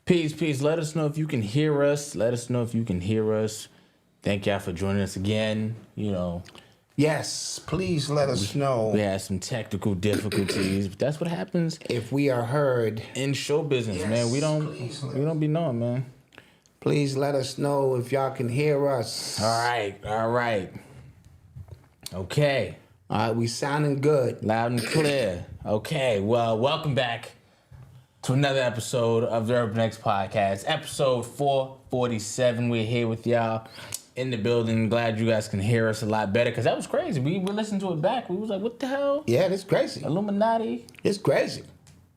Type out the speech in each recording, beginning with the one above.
Peace. Let us know if you can hear us. Thank y'all for joining us again. Yes, please let us know. We had some technical difficulties, but that's what happens if we are heard in show business, yes, man. We don't be knowing, man. Please let us know if y'all can hear us. All right. Okay. All right, we sounding good. Loud and clear. Okay, well, welcome back to another episode of the Urban X Podcast, episode 447. We're here with y'all in the building. Glad you guys can hear us a lot better, because that was crazy. We listened to it back. We was like, what the hell? Yeah, that's crazy. Illuminati. It's crazy.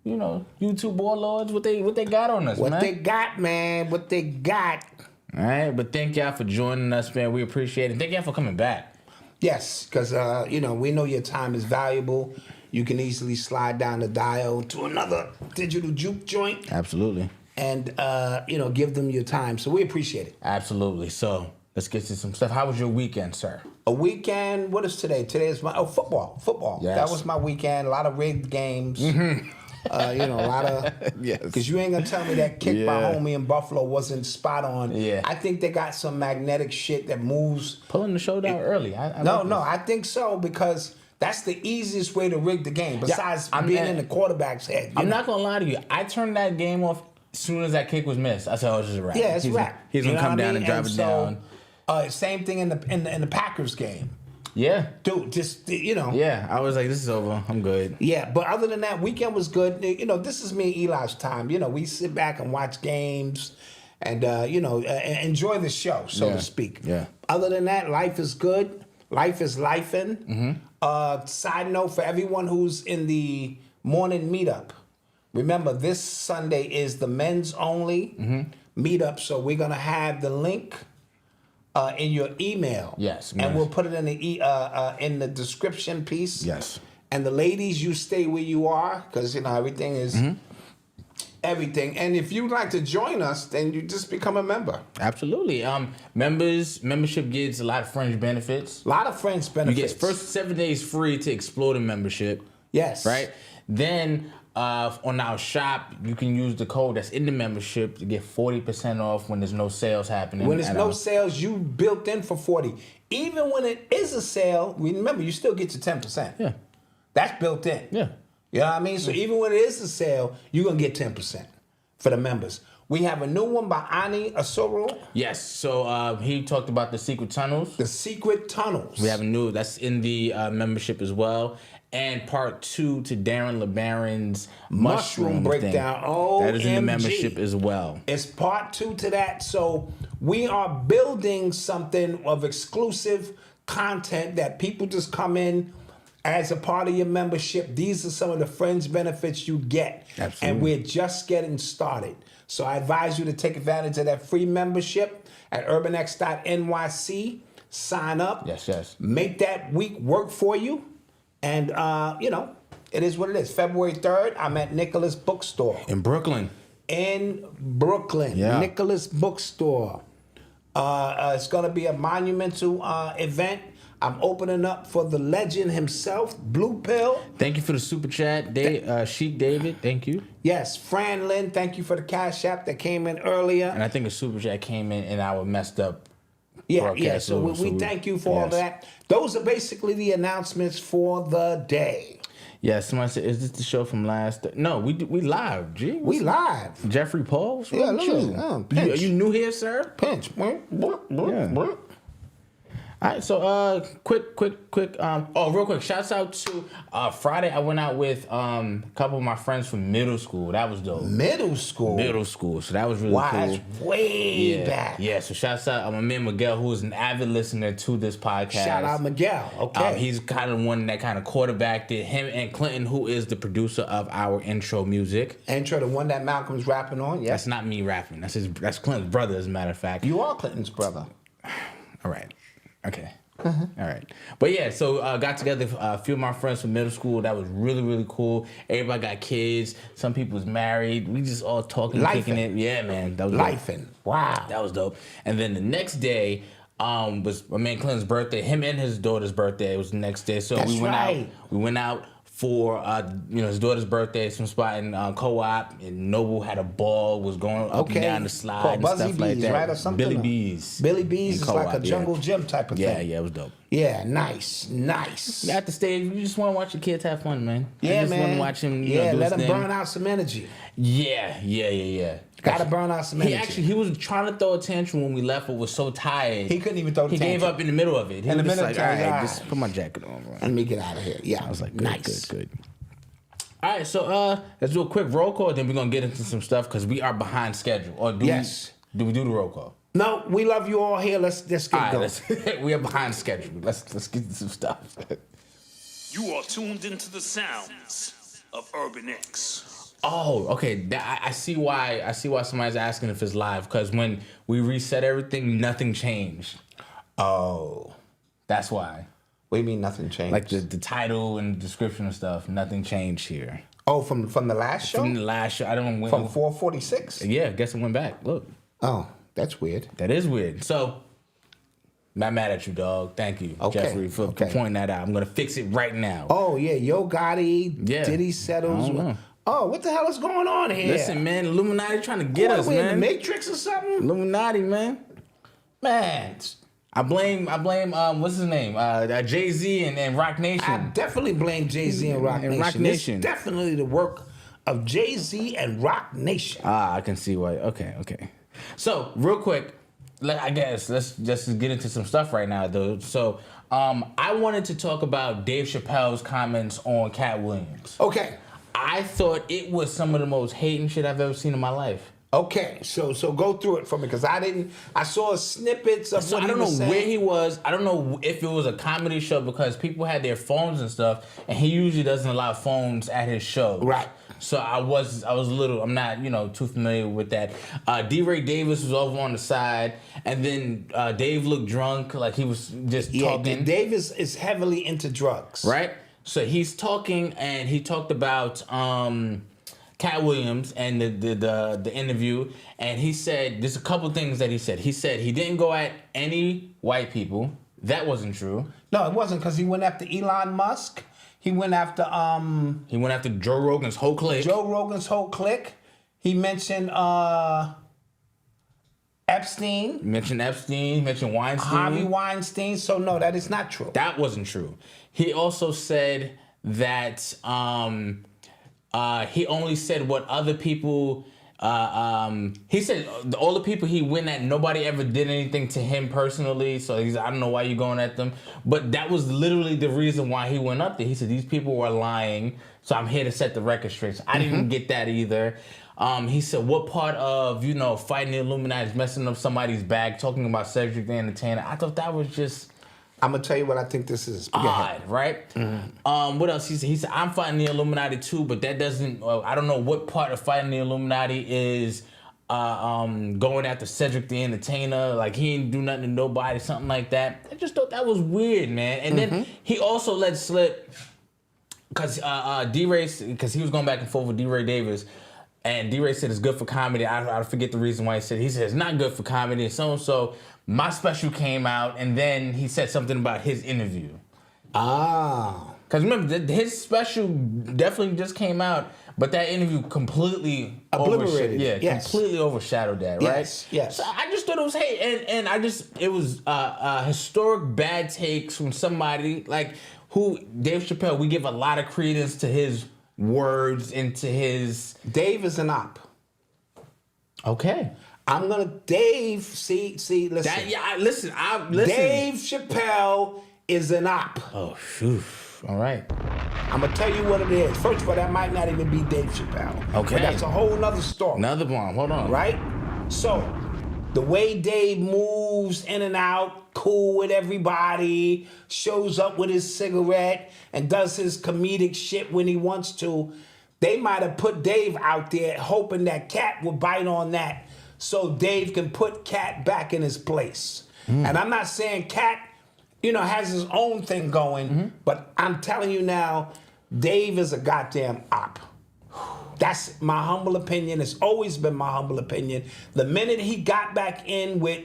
YouTube warlords, what they got on us, man? What they got, man. What they got. All right, but thank y'all for joining us, man. We appreciate it. Thank y'all for coming back. Yes, because, we know your time is valuable. You can easily slide down the dial to another digital juke joint. Absolutely. And, give them your time. So we appreciate it. Absolutely. So let's get to some stuff. How was your weekend, sir? A weekend, what is today? Today is football. Yes. That was my weekend. A lot of rigged games. Mm-hmm. A lot of... Yes. Because you ain't going to tell me that kick by homie in Buffalo wasn't spot on. Yeah. I think they got some magnetic shit that moves. Pulling the show down early. I think so, because that's the easiest way to rig the game, besides being in the quarterback's head. I'm not going to lie to you. I turned that game off as soon as that kick was missed. I said, oh, it's just a wrap. Yeah, it's a wrap. He's going to come down and drive it down. Same thing in the Packers game. Yeah. Dude, just, Yeah, I was like, this is over. I'm good. Yeah, but other than that, weekend was good. This is me and Eli's time. We sit back and watch games and, enjoy the show, so to speak. Yeah. Other than that, life is good. Life is lifing. Mm-hmm. Side note for everyone who's in the morning meetup. Remember, this Sunday is the men's only meetup, so we're going to have the link in your email. Yes. And we'll put it in the description piece. Yes. And the ladies, you stay where you are, because, everything is everything. And if you'd like to join us, then you just become a member. Absolutely. Membership gets a lot of fringe benefits. A lot of fringe benefits. You get first 7 days free to explore the membership. Yes. Right? Then on our shop, you can use the code that's in the membership to get 40% off when there's no sales happening. When there's no sales, you built in for 40. Even when it is a sale, remember, you still get your 10%. Yeah. That's built in. Yeah. You know what I mean? So even when it is a sale, you're going to get 10% for the members. We have a new one by Ani Asoro. Yes. So he talked about the secret tunnels. The secret tunnels. We have a new, that's in the membership as well. And part 2 to Darren LeBaron's mushroom breakdown. Oh, that is in the membership as well. It's part 2 to that. So we are building something of exclusive content that people just come in as a part of your membership. These are some of the fringe benefits you get. Absolutely. And we're just getting started. So I advise you to take advantage of that free membership at urbanx.nyc. Sign up. Yes. Make that week work for you. And, it is what it is. February 3rd, I'm at Nicholas Bookstore. In Brooklyn. Yeah. Nicholas Bookstore. It's going to be a monumental event. I'm opening up for the legend himself, Blue Pill. Thank you for the super chat. Sheik David, thank you. Yes, Fran Lynn, thank you for the Cash App that came in earlier. And I think a super chat came in our messed up broadcast. Yeah, so we thank you for all that. Those are basically the announcements for the day. Yeah, somebody said, is this the show from last... No, we live, G. We live. Jeffrey Paul? Yeah, look at you. Are you new here, sir? Pinch. Yeah. All right, so quick. Real quick. Shouts out to Friday. I went out with a couple of my friends from middle school. That was dope. Middle school. So that was really cool. That's way back. Yeah. So shouts out my man Miguel, who is an avid listener to this podcast. Shout out Miguel. Okay. He's kind of one that kind of quarterbacked it. Him and Clinton, who is the producer of our intro music. Intro, the one that Malcolm's rapping on. Yeah. That's not me rapping. That's Clinton's brother, as a matter of fact. You are Clinton's brother. All right. Okay. All right. But yeah, so got together a few of my friends from middle school. That was really, really cool. Everybody got kids. Some people was married. We just all talking, kicking it. Yeah, man. That was Lifing. Wow. That was dope. And then the next day was my man Clinton's birthday. Him and his daughter's birthday. It was the next day. So we went out for his daughter's birthday, some spot in Co-op, and Noble had a ball, was going up and down the slide Called and Buzzy stuff like Bees, that. right, or something? Billy Bees. Billy Bees is like a Co-op, jungle gym type of thing. Yeah, it was dope. Yeah, nice. At the stage, you just want to watch your kids have fun, man. Yeah, I just man. want to watch him. Do let his him thing. burn out some energy. Yeah. Gotta burn out some energy. He was trying to throw a tantrum when we left, but was so tired. He couldn't even throw the He gave tantrum. up in the middle of it. He In the was just middle like, of all it, right, all just right. put my jacket on, bro. Let me get out of here. Yeah, I was like, nice. Good. All right, so let's do a quick roll call, then we're gonna get into some stuff because we are behind schedule. Or do we do the roll call? No, we love you all here. Let's get All right, going. we are behind schedule. Let's get into some stuff. You are tuned into the sounds of Urban X. Oh, okay. I see why. I see why somebody's asking if it's live because when we reset everything, nothing changed. Oh, That's why. what do you mean nothing changed? Like the title and description and stuff, nothing changed here. Oh, from the last show? From the last show, I don't know when. From 446? Yeah, I guess it went back. Look, Oh, that's weird. that is weird. So, not mad at you, dog. Thank you, Okay, Jeffrey, for pointing that out. I'm gonna fix it right now. Oh, yeah, Yo Gotti, Yeah. Diddy settles. I don't know. Oh, what the hell is going on here? Listen, man, Illuminati trying to get What, us, we in the man. Matrix or something? Illuminati, man. Man, I blame what's his name? Jay-Z and Rock Nation. I definitely blame Jay-Z and Rock And Nation. Rock Nation. It's definitely the work of Jay-Z and Rock Nation. I can see why. Okay. So, real quick, I guess let's just get into some stuff right now, though. So, I wanted to talk about Dave Chappelle's comments on Katt Williams. Okay. I thought it was some of the most hating shit I've ever seen in my life. Okay, so go through it for me because I saw snippets of So what I don't he was know saying. where he was. I don't know if it was a comedy show because people had their phones and stuff, and he usually doesn't allow phones at his show. Right. So I was a little. I'm not too familiar with that. D-Ray Davis was over on the side, and then Dave looked drunk, like he was just talking. Dave is heavily into drugs. Right. So he's talking, and he talked about Katt Williams and the interview, and he said there's a couple things that he said. He said he didn't go at any white people. That wasn't true. No, it wasn't because he went after Elon Musk. He went after He went after Joe Rogan's whole clique. Joe Rogan's whole clique. He mentioned Epstein, He mentioned Epstein. He mentioned Weinstein. Harvey Weinstein. So no, that is not true. That wasn't true. He also said that he only said what other people. He said all the people he went at, nobody ever did anything to him personally. So I don't know why you're going at them. But that was literally the reason why he went up there. He said these people were lying, so I'm here to set the record straight. So I didn't get that either. He said, what part of, fighting the Illuminati is messing up somebody's bag, talking about Cedric the Entertainer? I thought that was just I'm gonna tell you what I think this is. Go ahead. odd, right? What else? He said, I'm fighting the Illuminati too, but that doesn't, I don't know what part of fighting the Illuminati is going after Cedric the Entertainer, like he didn't do nothing to nobody, something like that. I just thought that was weird, man. And then he also let slip, because D-Ray, because he was going back and forth with D-Ray Davis, and D-Ray said it's good for comedy. I forget the reason why he said it's not good for comedy, and so my special came out, and then he said something about his interview. Ah. Because remember, his special definitely just came out, but that interview completely Obliterated. completely overshadowed that, right? Yes. So I just thought it was hate, and it was historic bad takes from somebody like who Dave Chappelle. We give a lot of credence to his words and to his. Dave is an op. Okay. I'm gonna Dave. See. Listen. Listen. Dave Chappelle is an op. Oh, phew. All right. I'm gonna tell you what it is. First of all, that might not even be Dave Chappelle. Okay. But that's a whole nother story. Another bomb. Hold on. Right? So, the way Dave moves in and out, cool with everybody, shows up with his cigarette, and does his comedic shit when he wants to, they might have put Dave out there hoping that Katt would bite on that so Dave can put Katt back in his place. And I'm not saying Katt, has his own thing going, but I'm telling you now, Dave is a goddamn op. That's my humble opinion. It's always been my humble opinion. The minute he got back in with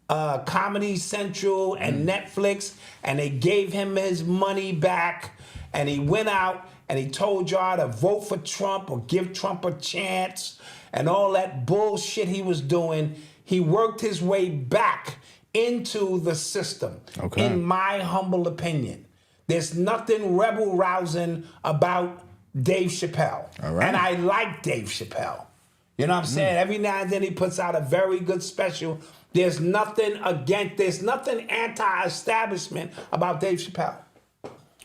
Comedy Central and Netflix, and they gave him his money back, and he went out and he told y'all to vote for Trump or give Trump a chance and all that bullshit he was doing, he worked his way back into the system, in my humble opinion. There's nothing rebel-rousing about Dave Chappelle. And I like Dave Chappelle. You know what I'm saying? Every now and then he puts out a very good special. There's nothing anti-establishment about Dave Chappelle.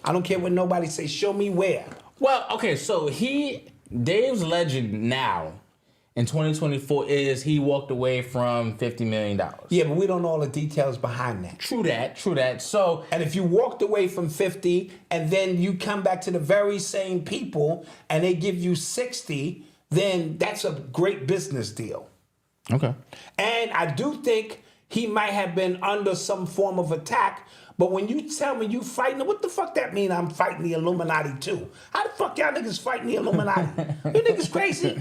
I don't care what nobody say. Show me where. Well, okay, so Dave's legend now in 2024 is he walked away from $50 million. Yeah, but we don't know all the details behind that. True that. So, and if you walked away from 50 and then you come back to the very same people and they give you 60, then that's a great business deal. Okay. And I do think he might have been under some form of attack. But when you tell me you fighting, what the fuck that mean I'm fighting the Illuminati too? How the fuck y'all niggas fighting the Illuminati? You niggas crazy?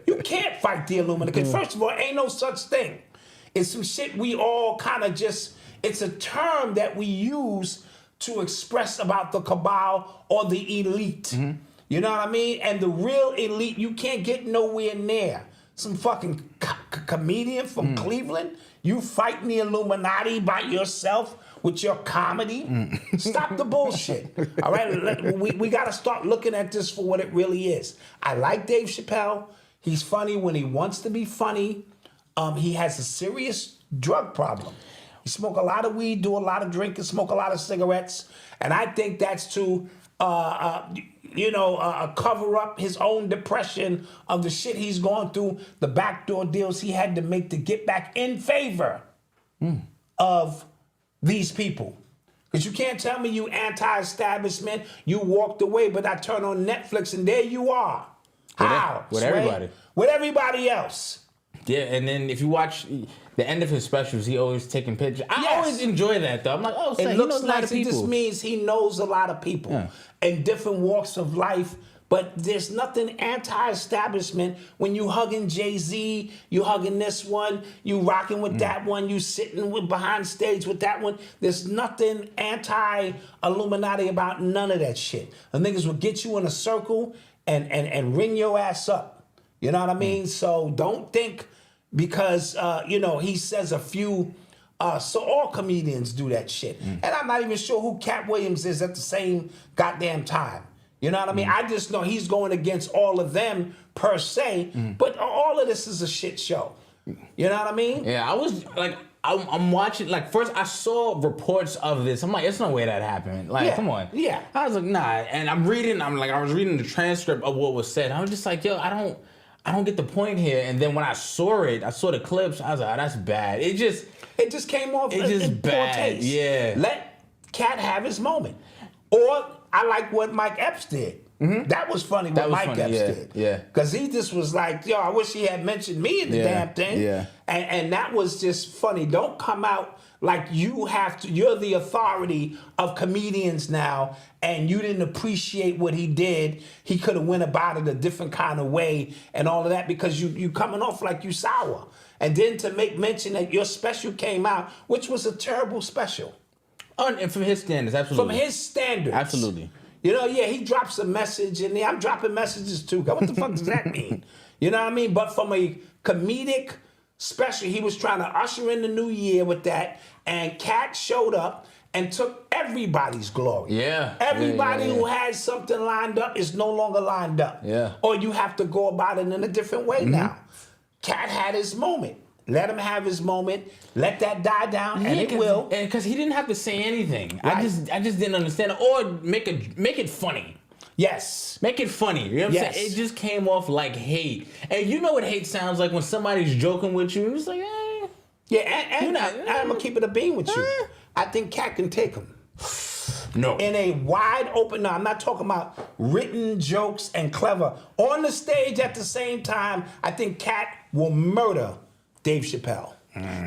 You can't fight the Illuminati. Because first of all, ain't no such thing. It's some shit we all kind of just, it's a term that we use to express about the cabal or the elite. You know what I mean? And the real elite, you can't get nowhere near. Some fucking comedian from Cleveland, you fighting the Illuminati by yourself with your comedy? Stop the bullshit. All right, we got to start looking at this for what it really is. I like Dave Chappelle. He's funny when he wants to be funny. He has a serious drug problem. He smoke a lot of weed, do a lot of drinking, smoke a lot of cigarettes, and I think that's to cover up his own depression of the shit he's going through, the backdoor deals he had to make to get back in favor of these people. Because you can't tell me you anti-establishment, you walked away, but I turn on Netflix and there you are. How? With everybody. With everybody else. Yeah, and then if you watch the end of his specials, he always taking pictures. I always enjoy that, though. I'm like, oh, so he knows a lot of people. It just means he knows a lot of people in different walks of life. But there's nothing anti-establishment when you hugging Jay-Z, you hugging this one, you rocking with that one, you sitting behind stage with that one. There's nothing anti-Illuminati about none of that shit. The niggas will get you in a circle and ring your ass up. You know what I mean? So don't think because, he says a few... so all comedians do that shit. And I'm not even sure who Katt Williams is at the same goddamn time. You know what I mean? I just know he's going against all of them per se, but all of this is a shit show. You know what I mean? Yeah, I was like, I'm watching, like, first I saw reports of this. I'm like, there's no way that happened. Like, come on. Yeah. I was like, nah. And I was reading the transcript of what was said. I was just like, yo, I don't get the point here. And then when I saw the clips, I was like, oh, that's bad. It just came off in poor bad. Taste. Yeah. Let Katt have his moment. Or I like what Mike Epps did. That was funny what Mike Epps did. Yeah. Because he just was like, yo, I wish he had mentioned me in the damn thing. Yeah. And that was just funny. Don't come out like you're the authority of comedians now and you didn't appreciate what he did. He could have went about it a different kind of way and all of that because you coming off like you sour. And then to make mention that your special came out, which was a terrible special. And from his standards, absolutely. From his standards. Absolutely. He drops a message in there. I'm dropping messages too. What the fuck does that mean? You know what I mean? But from a comedic special, he was trying to usher in the new year with that. And Katt showed up and took everybody's glory. Yeah. Everybody who had something lined up is no longer lined up. Yeah. Or you have to go about it in a different way now. Katt had his moment. Let him have his moment. Let that die down, and it will. Because he didn't have to say anything. Right. I just didn't understand it. Or make it funny. Yes. Make it funny. You know what I'm saying? It just came off like hate. And you know what hate sounds like when somebody's joking with you. It's like, eh. Yeah, and I'm going to keep it a bean with you. I think Katt can take him. No. In a wide open, no, I'm not talking about written jokes and clever. On the stage at the same time, I think Katt will murder Dave Chappelle.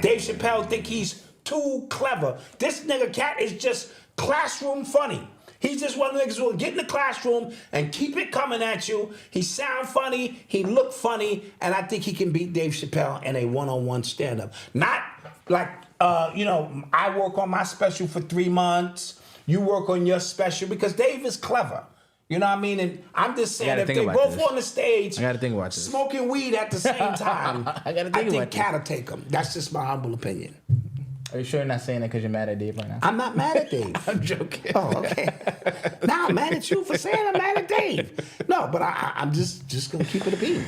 Dave Chappelle think he's too clever. This nigga Katt is just classroom funny. He's just one of the niggas who will get in the classroom and keep it coming at you. He sound funny, he look funny, and I think he can beat Dave Chappelle in a one-on-one stand-up. Not like, I work on my special for 3 months, you work on your special, because Dave is clever. You know what I mean? And I'm just saying, gotta if think they about both this. on the stage, I gotta think about this. smoking weed at the same time, I gotta think think about Katt will take them. That's just my humble opinion. Are you sure you're not saying that because you're mad at Dave right now? I'm not mad at Dave. I'm joking. Oh, okay. Now I'm mad at you for saying I'm mad at Dave. No, but I'm just gonna keep it a beat.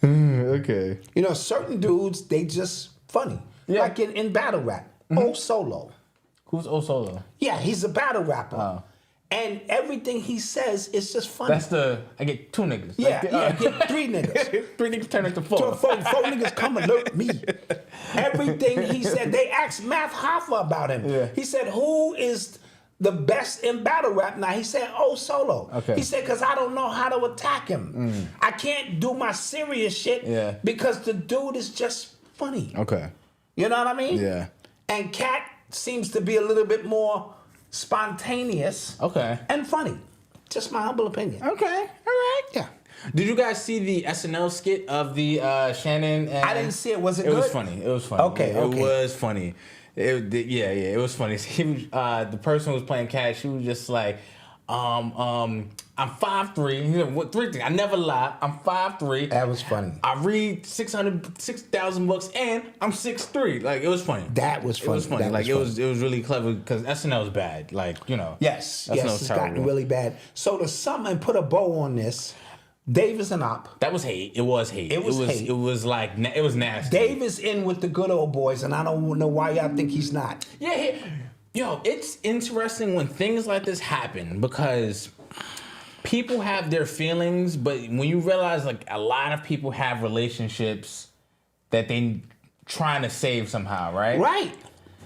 Okay. You know, certain dudes, they just funny. Yeah. Like in battle rap. O Solo. Who's O Solo? Yeah, he's a battle rapper. Oh. And everything he says is just funny. I get 2 niggas. Yeah, Like, I get 3 niggas. 3 niggas turn into 4. Four niggas come alert me. Everything he said, they asked Math Hoffa about him. Yeah. He said, who is the best in battle rap now? He said, O Solo. Okay. He said, because I don't know how to attack him. I can't do my serious shit because the dude is just funny. Okay. You know what I mean? Yeah. And Katt seems to be a little bit more spontaneous and funny. Just my humble opinion. Okay. All right. Yeah. Did you guys see the SNL skit of the Shannon? And I didn't see it. Was it It good? was funny. It was funny. Okay, It okay. was funny. It was funny. The person who was playing Katt, she was just like, I'm 5'3". He said, what 3 things? I never lie. I'm 5'3". That was funny. I read 6,000 books and I'm 6'3". Like, it was funny. That was funny. It was funny. That Like, was it was really clever because SNL is bad. Like, you know. Yes, SNL is it's gotten terrible. really bad. So to sum and put a bow on this, Dave is an op. That was hate. It was hate. It was hate. It was like, it was nasty. Dave is in with the good old boys, and I don't know why y'all think he's not. Yeah, yo, it's interesting when things like this happen because people have their feelings, but when you realize like a lot of people have relationships that they trying to save somehow, right? Right.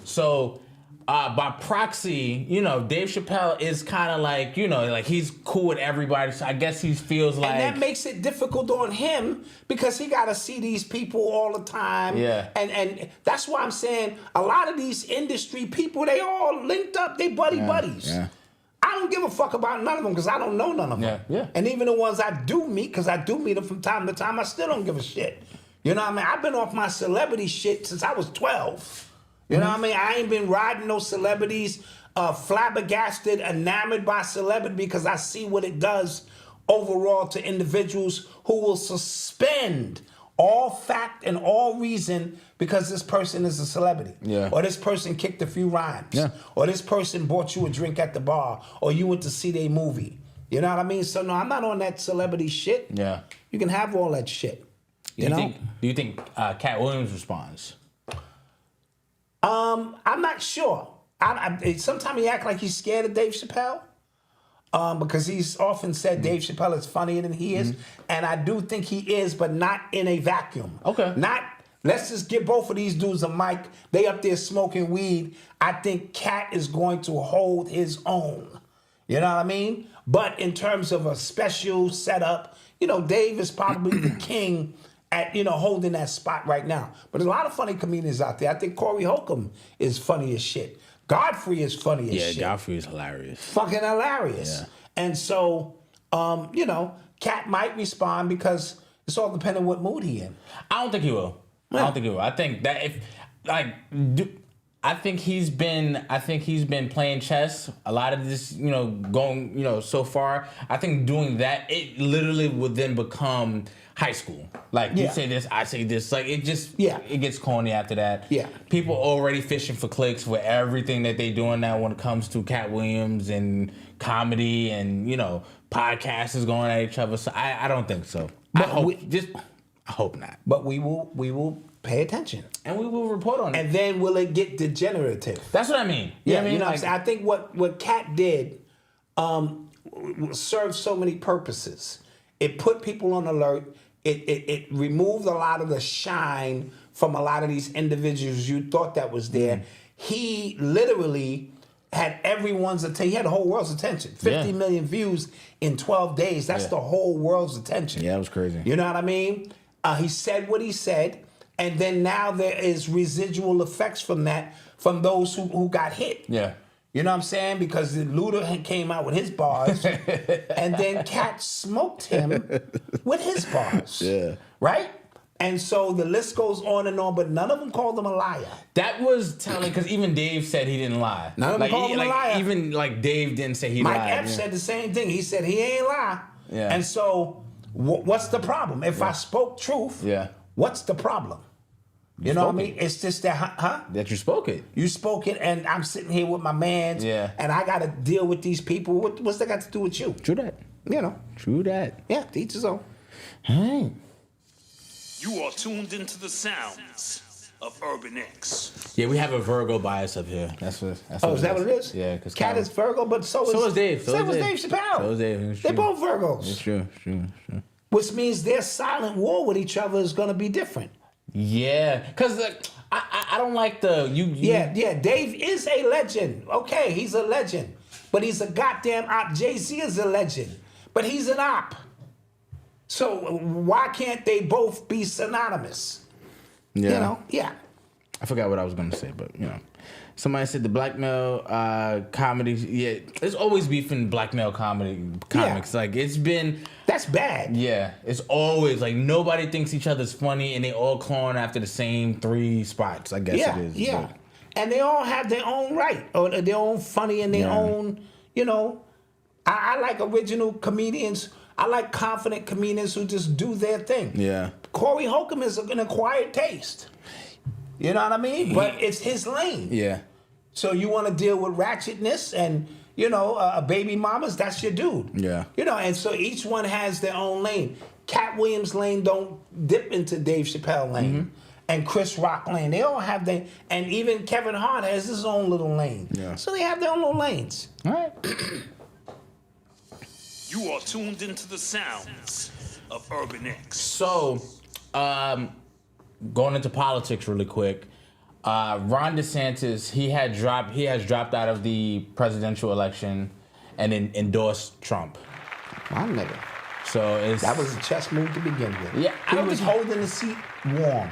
So by proxy, you know, Dave Chappelle is kind of like, you know, like he's cool with everybody. So I guess he feels like, And that makes it difficult on him because he got to see these people all the time. Yeah. And that's why I'm saying a lot of these industry people, they all linked up. They buddies. yeah. I don't give a fuck about none of them because I don't know none of them. Yeah. And even the ones I do meet, because I do meet them from time to time, I still don't give a shit. You know what I mean? I've been off my celebrity shit since I was 12. You know what I mean? I ain't been riding no celebrities, flabbergasted, enamored by celebrity because I see what it does overall to individuals who will suspend all fact and all reason because this person is a celebrity. Yeah. Or this person kicked a few rhymes. Yeah. Or this person bought you a drink at the bar. Or you went to see their movie. You know what I mean? So no, I'm not on that celebrity shit. Yeah. You can have all that shit. You know? Do you think Katt Williams responds? I'm not sure. Sometimes he act like he's scared of Dave Chappelle. Because he's often said Dave Chappelle is funnier than he is. And I do think he is, but not in a vacuum. Okay. Let's just give both of these dudes a mic. They up there smoking weed. I think Katt is going to hold his own. You know what I mean? But in terms of a special setup, you know, Dave is probably the king at, you know, holding that spot right now. But there's a lot of funny comedians out there. I think Corey Holcomb is funny as shit. Godfrey is funny as shit. Yeah, Godfrey is hilarious. Fucking hilarious. Yeah. And so, you know, Katt might respond because it's all depending on what mood he in. I don't think he will. Yeah. I don't think he will. I think that I think he's been playing chess. A lot of this, you know, going, you know, so far. I think doing that, it literally would then become high school. Like you say this, I say this. Like it just, it gets corny after that. Yeah. People already fishing for clicks for everything that they doing now when it comes to Katt Williams and comedy and, you know, podcasts going at each other. So I don't think so. But I hope not. But we will pay attention. And we will report on it. And then will it get degenerative? That's what I mean. Yeah, what I mean? you know what I'm Like, saying? I think what Katt did served so many purposes. It put people on alert. It removed a lot of the shine from a lot of these individuals you thought that was there. He literally had everyone's attention. He had the whole world's attention. 50 million views in 12 days. That's the whole world's attention. Yeah, that was crazy. You know what I mean? He said what he said. And then now there is residual effects from that, from those who got hit. Yeah. You know what I'm saying? Because Luda came out with his bars, and then Katt smoked him with his bars. Yeah. Right? And so the list goes on and on, but none of them called him a liar. That was telling because even Dave said he didn't lie. None of them called him a liar. Even like Dave didn't say he Mike lied. Epps said the same thing. He said he ain't lie. Yeah. And so what's the problem? If I spoke truth, what's the problem? You know what I mean? It's just that, That you spoke it. You spoke it, and I'm sitting here with my mans, and I got to deal with these people. What's that got to do with you? True that. You know. True that. Yeah, to each his own. All right. You are tuned into the sounds of Urban X. Yeah, we have a Virgo bias up here. That's what Is that what it is? Yeah, because Katt is Virgo, but so is Dave. So is Dave Chappelle. So is Dave. They're both Virgos. It's true. Which means their silent war with each other is going to be different. Yeah, because I don't like the you. Yeah. Dave is a legend. Okay, he's a legend, but he's a goddamn op. Jay-Z is a legend, but he's an op. So why can't they both be synonymous? Yeah. You know? Yeah. I forgot what I was gonna say, but you know, somebody said the blackmail comedy. Yeah, there's always beef in blackmail comics. Like it's been. That's bad. Yeah, it's always like nobody thinks each other's funny, and they all clawing after the same 3 spots. I guess it is. Yeah. But. And they all have their own right, or their own funny and their own. You know, I like original comedians. I like confident comedians who just do their thing. Yeah. Corey Holcomb is an acquired taste. You know what I mean? But it's his lane. Yeah. So you want to deal with ratchetness and, you know, baby mamas, that's your dude. Yeah. You know, and so each one has their own lane. Katt Williams' lane don't dip into Dave Chappelle lane. And Chris Rock lane. They all have their, and even Kevin Hart has his own little lane. Yeah. So they have their own little lanes. All right. You are tuned into the sounds of Urban X. So, going into politics really quick, Ron DeSantis he has dropped out of the presidential election and endorsed Trump. My nigga. So That was a chess move to begin with. Yeah, He was holding the seat warm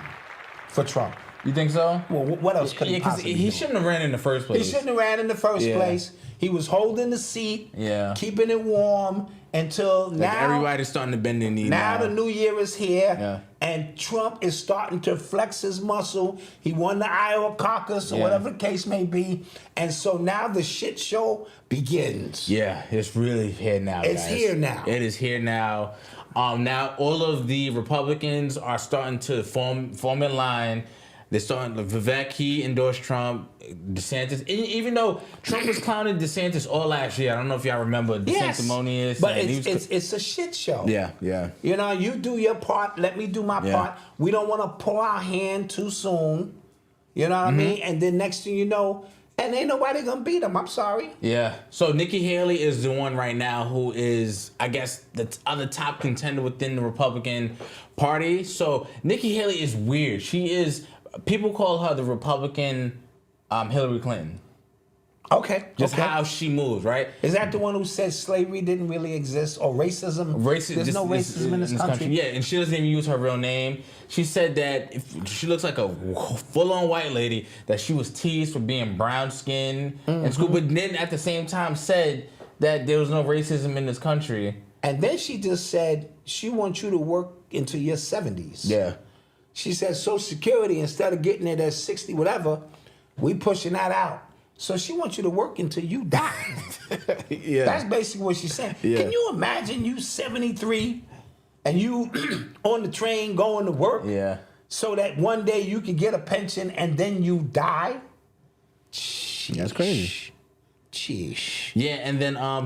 for Trump. You think so? Well, what else could he possibly he do? shouldn't have ran in the first place. He shouldn't have ran in the first place. He was holding the seat, keeping it warm until now. Everybody's starting to bend their knee now. The new year is here, Yeah. and Trump is starting to flex his muscle. He won the Iowa caucus, or whatever the case may be, and so now the shit show begins. Yeah, it's really here now. It's guys. here now. It is here now. Now all of the Republicans are starting to form in line. They're starting. Vivek, he endorsed Trump. DeSantis, even though Trump was clowning DeSantis all last year. I don't know if y'all remember the sanctimonious. But it's a shit show. Yeah. You know, you do your part. Let me do my part. We don't want to pull our hand too soon. You know what I mean? And then next thing you know, and ain't nobody gonna beat him. I'm sorry. Yeah. So Nikki Haley is the one right now who is, I guess, the other top contender within the Republican Party. So Nikki Haley is weird. She is. People call her the Republican Hillary Clinton. Okay. Just how she moves, right? Is that the one who says slavery didn't really exist or racism? There's no racism in this country. Yeah, and she doesn't even use her real name. She said that if she looks like a full-on white lady, that she was teased for being brown-skinned in school, but then at the same time said that there was no racism in this country. And then she just said she wants you to work into your 70s. Yeah. She said Social Security, instead of getting it at 60 whatever, we pushing that out. So she wants you to work until you die. Yeah. That's basically what she's saying. Yeah. Can you imagine you 73 and you on the train going to work? Yeah. So that one day you can get a pension and then you die? That's crazy. Sheesh. Yeah, and then I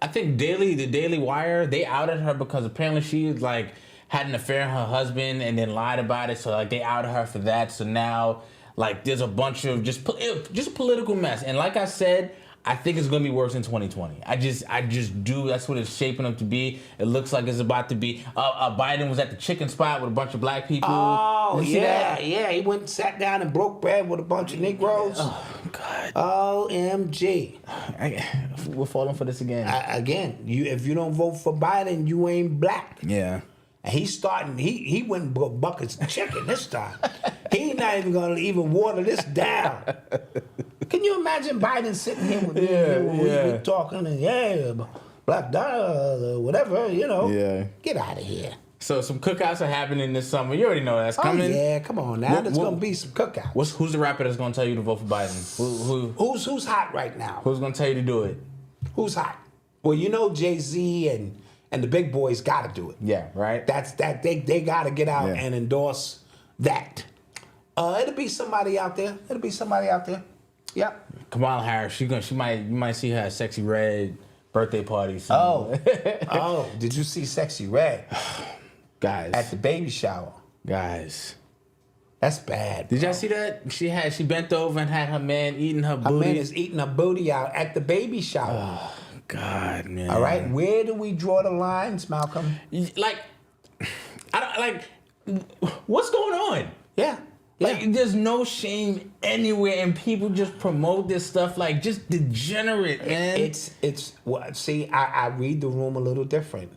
think the Daily Wire, they outed her because apparently she like had an affair with her husband and then lied about it. So like they outed her for that. So now like there's a bunch of just political mess. And like I said, I think it's gonna be worse in 2020. I just do. That's what it's shaping up to be. It looks like it's about to be. Biden was at the chicken spot with a bunch of black people. Oh yeah. He went and sat down and broke bread with a bunch of Negroes. Oh God. OMG. We're falling for this again. If you don't vote for Biden, you ain't black. Yeah. And he's starting. He went and bought buckets of chicken this time. He ain't not even gonna even water this down. Can you imagine Biden sitting here with me? We talking and Black Dot, whatever, you know. Yeah. Get out of here. So some cookouts are happening this summer. You already know that's coming. Oh, yeah, come on now. There's going to be some cookouts. Who's the rapper that's going to tell you to vote for Biden? Who's hot right now? Who's going to tell you to do it? Who's hot? Well, you know Jay-Z and the big boys got to do it. Yeah, right? They got to get out Yeah. and endorse that. It'll be somebody out there. Yep. Kamala Harris, you might see her at Sexy Red birthday party. Oh, did you see Sexy Red Guys. at the baby shower? Guys. That's bad. Did y'all see that? She bent over and had her man eating her booty. Her man is eating her booty out at the baby shower. Oh, God, man. All right, where do we draw the lines, Malcolm? Like, what's going on? Yeah. Like, there's no shame anywhere, and people just promote this stuff like just degenerate, man. I read the room a little different.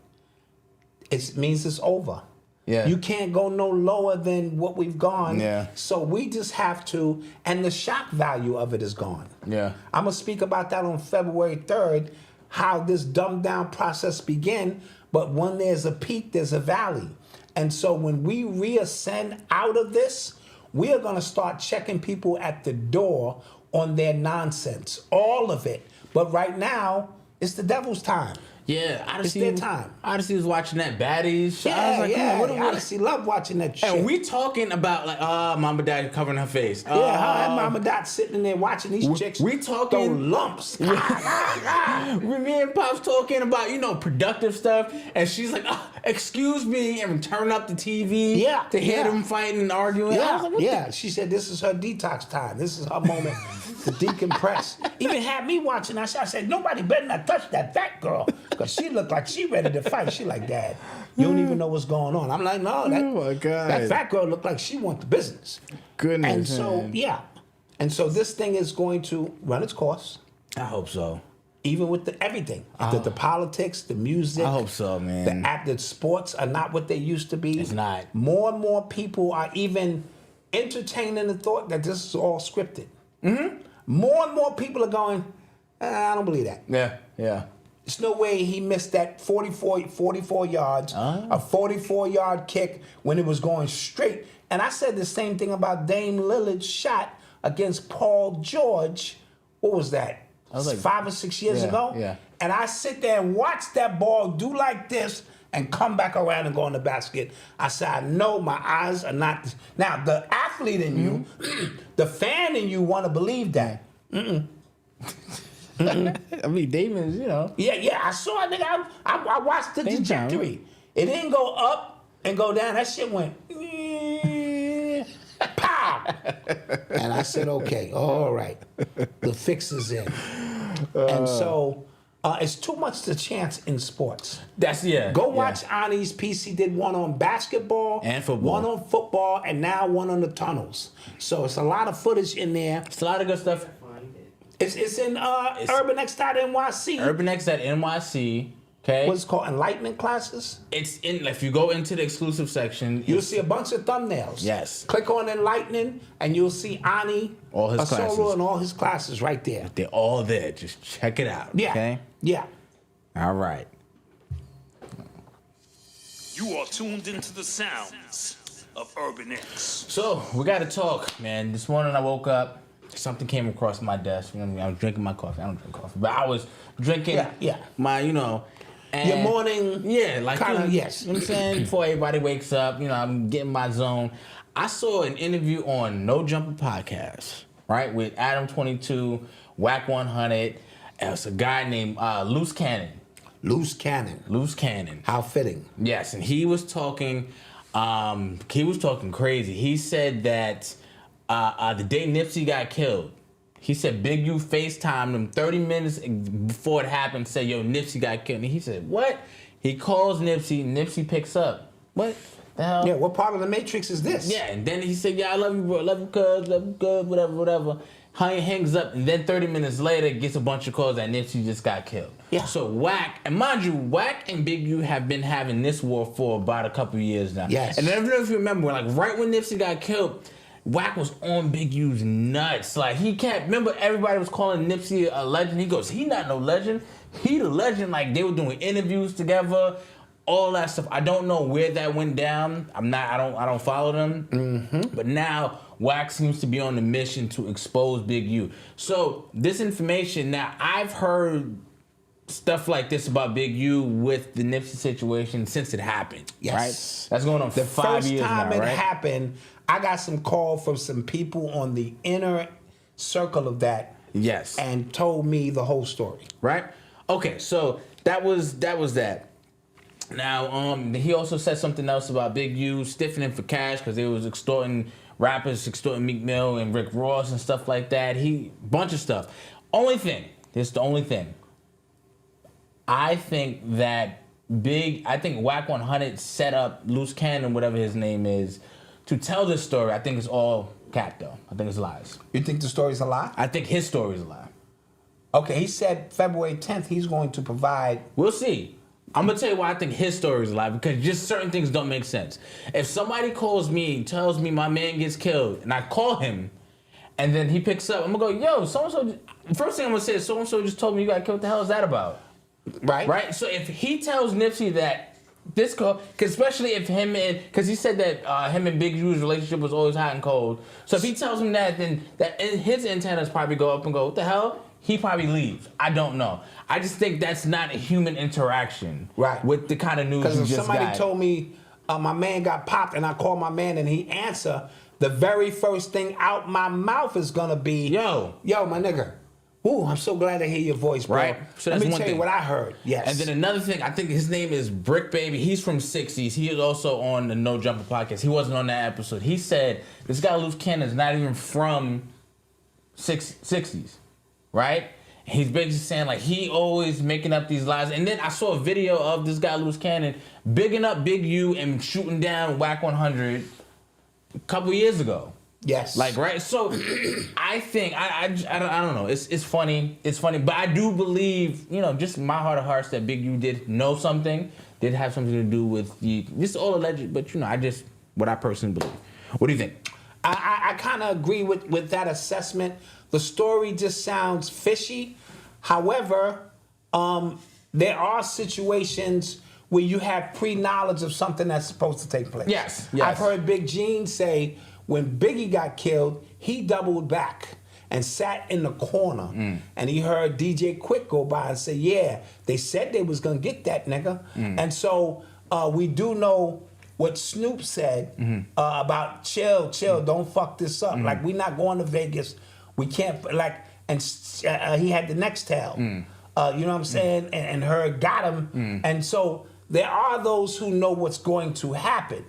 It means it's over. Yeah. You can't go no lower than what we've gone. Yeah. So we just have to, and the shock value of it is gone. Yeah. I'm going to speak about that on February 3rd, how this dumbed down process began, but when there's a peak, there's a valley. And so when we reascend out of this, we are going to start checking people at the door on their nonsense, all of it. But right now, it's the devil's time. Yeah, It's their time. Odyssey was watching that Baddies. I was like, yeah. come on, I honestly love watching that shit. And we talking about like, Mama Dad covering her face. her and Mama Dot sitting in there watching these chicks. we talking- throw lumps. Me and Pops talking about, productive stuff, and she's like, excuse me, and turn up the TV to hear them fighting and arguing. I was like, what the- She said this is her detox time. This is her moment to decompress. Even had me watching that shit. I said, nobody better not touch that fat girl. Because she looked like she ready to fight. She like, Dad, you don't even know what's going on. I'm like, no, Oh, my God. that fat girl looked like she want the business. Goodness, And so, man. And so this thing is going to run its course. I hope so. Even with everything, the politics, the music. I hope so, man. The sports are not what they used to be. It's not. More and more people are even entertaining the thought that this is all scripted. Mm-hmm. More and more people are going, I don't believe that. Yeah. There's no way he missed that 44 yards, a 44-yard kick when it was going straight. And I said the same thing about Dame Lillard's shot against Paul George. What was that? was like 5 or 6 years ago? Yeah. And I sit there and watch that ball do like this and come back around and go in the basket. I said, I know my eyes are not... Now, the athlete in you, the fan in you want to believe that. I mean, Damon's, Yeah, I saw it, nigga. I watched the Same time. trajectory. It didn't go up and go down. That shit went... pow! And I said, okay, all right. The fix is in. And so... it's too much to chance in sports. Go watch Ani's piece. He did one on basketball. And football. One on football, and now one on the tunnels. So it's a lot of footage in there. It's a lot of good stuff. It's in UrbanX.NYC. UrbanX.NYC. Okay. What's it called? Enlightenment classes? It's in, if you go into the exclusive section, You'll see a bunch of thumbnails. Yes. Click on Enlightening, and you'll see Ani, All his Asolo, classes. and all his classes right there. they're all there. Just check it out. Yeah. Okay. Yeah. All right. You are tuned into the sounds of Urban X. So we got to talk, man. This morning I woke up. Something came across my desk. I was drinking my coffee. I don't drink coffee, but I was drinking my, and Your morning. Yes. You know what I'm saying? Before everybody wakes up, I'm getting my zone. I saw an interview on No Jumper Podcast, right, with Adam 22, Whack 100. It's a guy named Loose Cannon. Loose Cannon. How fitting. Yes, and he was talking crazy. He said that the day Nipsey got killed, he said Big U FaceTimed him 30 minutes before it happened, said, yo, Nipsey got killed. And he said, what? He calls Nipsey, Nipsey picks up. What the hell? Yeah, what part of the Matrix is this? Yeah, and then he said, yeah, I love you, bro. Love you, cuz. Love you, good, whatever. Hangs up, and then 30 minutes later, gets a bunch of calls that Nipsey just got killed. Yeah. So Whack, and mind you, Whack and Big U have been having this war for about a couple of years now. Yes. And I don't know if you remember, like right when Nipsey got killed, Whack was on Big U's nuts. Like he can't remember. Everybody was calling Nipsey a legend. He goes, he not no legend. He the legend. Like they were doing interviews together. all that stuff. I don't know where that went down. I don't follow them. Mm-hmm. But now Wack seems to be on a mission to expose Big U. So this information, now I've heard stuff like this about Big U with the Nipsey situation since it happened. Yes. Right? That's going on for 5 years now, right? The first time it happened, I got some call from some people on the inner circle of that. Yes. And told me the whole story. Right? Okay, so that was that. Now, he also said something else about Big U stiffening for cash because they was extorting rappers, extorting Meek Mill and Rick Ross and stuff like that. Bunch of stuff. This is the only thing. I think that Wack 100 set up Loose Cannon, whatever his name is, to tell this story. I think it's all cat though. I think it's lies. You think the story's a lie? I think his story is a lie. Okay, he said February 10th he's going to provide. We'll see. I'm going to tell you why I think his story is a lie, because just certain things don't make sense. If somebody calls me and tells me my man gets killed, and I call him, and then he picks up, I'm going to go, yo, so-and-so, first thing I'm going to say is, so-and-so just told me you got killed. What the hell is that about? Right. Right? So if he tells Nipsey that this call, cause especially if because he said that him and Big U's relationship was always hot and cold. So if he tells him that, then his antennas probably go up and go, what the hell? He probably leaves. I don't know. I just think that's not a human interaction, right, with the kind of news you just got. Because if somebody told me my man got popped and I call my man and he answer, the very first thing out my mouth is gonna be, yo, my nigga. Ooh, I'm so glad to hear your voice, bro. Right. So Let that's me one tell thing. you what I heard. Yes. And then another thing, I think his name is Brick Baby. He's from 60s. He is also on the No Jumper podcast. He wasn't on that episode. He said this guy Loose Cannon is not even from 60s, right? He's basically saying like he always making up these lies. And then I saw a video of this guy Loose Cannon bigging up Big U and shooting down Wack 100 a couple years ago. Yes. Like, right? So I think I don't know. It's funny. It's funny, but I do believe, just in my heart of hearts, that Big U did know something, did have something to do with this all alleged, but what I personally believe. What do you think? I kind of agree with that assessment. The story just sounds fishy. However, there are situations where you have pre-knowledge of something that's supposed to take place. Yes. I've heard Big Gene say when Biggie got killed, he doubled back and sat in the corner, and he heard DJ Quick go by and say, yeah, they said they was going to get that nigga. And so we do know what Snoop said about chill, don't fuck this up. Like, we not going to Vegas. We can't, and he had the next tale. You know what I'm saying? And her got him. And so there are those who know what's going to happen.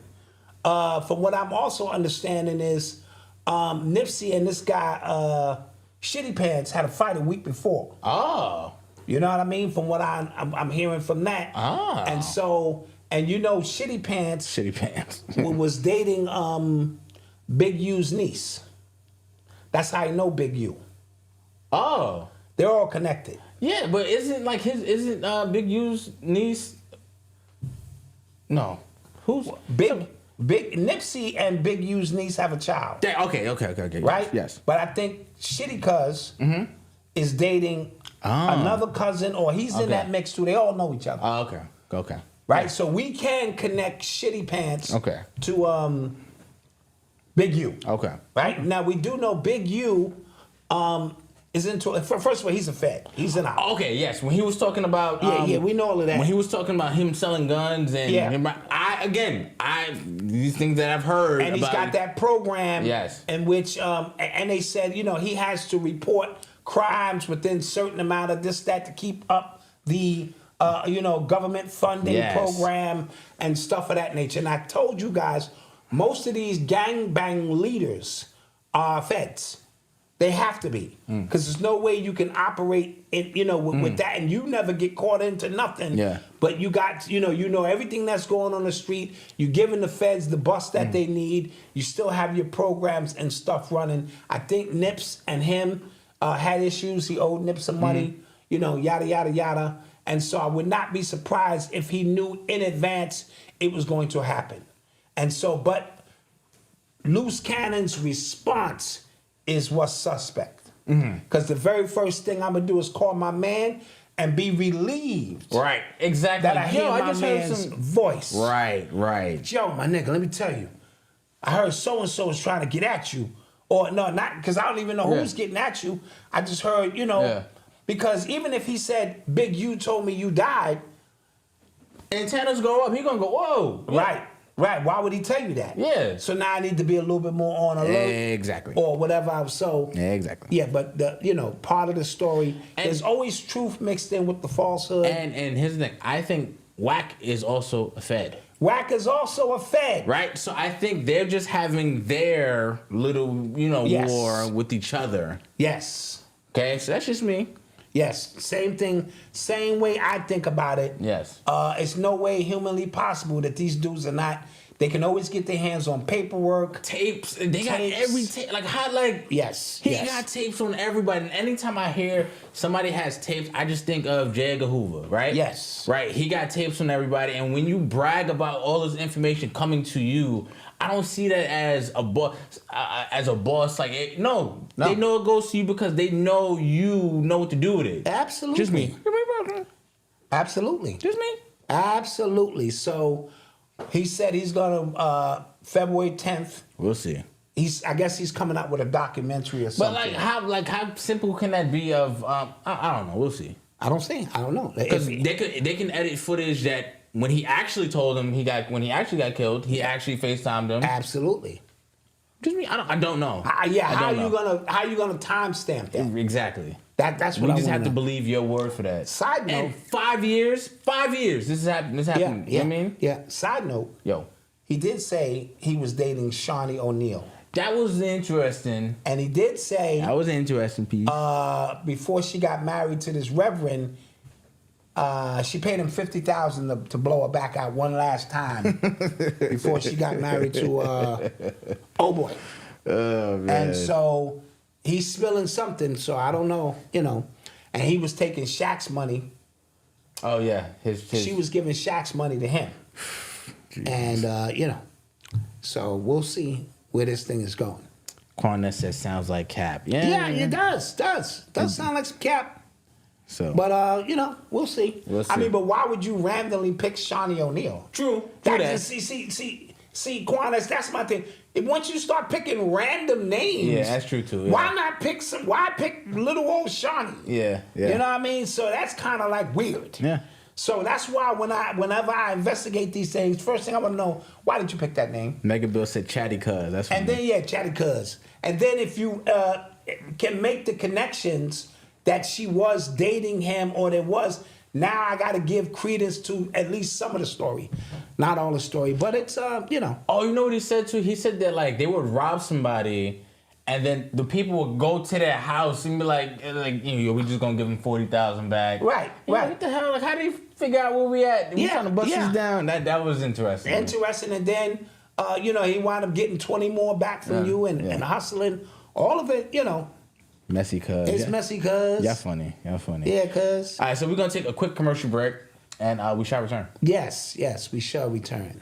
From what I'm also understanding is Nipsey and this guy, Shitty Pants, had a fight a week before. Oh. You know what I mean? From what I'm hearing from that. Oh. And so, Shitty Pants was dating Big U's niece. That's how I know Big U. Oh. They're all connected. Yeah, but isn't Big U's niece? No. Who's Big Nipsey and Big U's niece have a child. Okay. Right? Yes. But I think Shitty Cuz is dating another cousin, or he's in that mix too. They all know each other. Oh, okay. Right? So we can connect Shitty Pants to Big U. Okay. Right? Now we do know Big U is into, first of all, he's a Fed. He's an op. Okay, yes. When he was talking about we know all of that. When he was talking about him selling guns and these things that I've heard and he's about, got that program in which and they said, he has to report crimes within certain amount of this, that, to keep up the government funding program and stuff of that nature. And I told you guys, most of these gangbang leaders are feds. They have to be, because there's no way you can operate with that, and you never get caught into nothing. Yeah. But you got, you know everything that's going on the street. You're giving the feds the bus that they need. You still have your programs and stuff running. I think Nips and him had issues. He owed Nips some money. Yada yada yada. And so I would not be surprised if he knew in advance it was going to happen. And so, but Loose Cannon's response is what's suspect. Because the very first thing I'm going to do is call my man and be relieved. Right, exactly. That I hear my man's voice. Right. Yo, my nigga, let me tell you. I heard so-and-so is trying to get at you. Or no, not because I don't even know who's getting at you. I just heard, because even if he said, Big, you told me you died. Antennas go up, he gonna go, whoa. Right. Why would he tell you that? Yeah. So now I need to be a little bit more on alert. Exactly. Or whatever Exactly. Yeah, but part of the story, there's always truth mixed in with the falsehood. And here's the thing. I think Wack is also a Fed. Wack is also a Fed. Right? So I think they're just having their little, war with each other. Yes. Okay, so that's just me. Yes, same thing, same way I think about it. Yes. It's no way humanly possible that these dudes are not. They can always get their hands on paperwork, tapes. They got every tape. Yes. He got tapes on everybody. And anytime I hear somebody has tapes, I just think of J. Edgar Hoover, right? Yes. Right. He got tapes on everybody. And when you brag about all this information coming to you, I don't see that as a boss. They know it goes to you because they know you know what to do with it. Absolutely. Just me. Absolutely. Just me. Absolutely. So he said he's gonna February 10th. We'll see. I guess he's coming out with a documentary or something. But how simple can that be? Of I don't know. We'll see. I don't know Because they can edit footage that. When he actually told him when he actually got killed, he actually FaceTimed him. Absolutely. Just me, I don't know. How you gonna timestamp that? Exactly. That's what we just have to believe your word for that. Side note. And 5 years. This is happening. This happened. Yeah, you know what I mean? Yeah. Side note. Yo. He did say he was dating Shawnee O'Neal. That was interesting. And he did say that was an interesting piece. Before she got married to this reverend. She paid him $50,000 to blow her back out one last time before she got married to oh boy. Oh man. And so he's spilling something. So I don't know, And he was taking Shaq's money. Oh yeah, She was giving Shaq's money to him. And so we'll see where this thing is going. Quanah says sounds like Cap. Yeah, it does. Does sound like some Cap. So, but we'll see. I mean, but why would you randomly pick Shawnee O'Neal? True. See, Quanah, that's my thing. Once you start picking random names, yeah, that's true too. Yeah. Why pick little old Shawnee? Yeah. You know what I mean? So that's kind of like weird. Yeah. So that's why whenever I investigate these things, first thing I want to know, why did you pick that name? Mega Bill said Chatty Cuz. That's funny. And then Chatty Cuz. And then if you can make the connections that she was dating him or there was, now I got to give credence to at least some of the story. Not all the story, but it's, Oh, you know what he said too? He said that, they would rob somebody and then the people would go to their house and be like we just going to give them 40,000 back. Right. What the hell? How do you figure out where we at? We trying to bust this down? That was interesting. Interesting. And then, he wound up getting 20 more back from you and hustling. All of it, Messy cuz. It's messy cuz. Y'all funny. Yeah, cuz. All right, so we're going to take a quick commercial break, and we shall return. Yes, we shall return.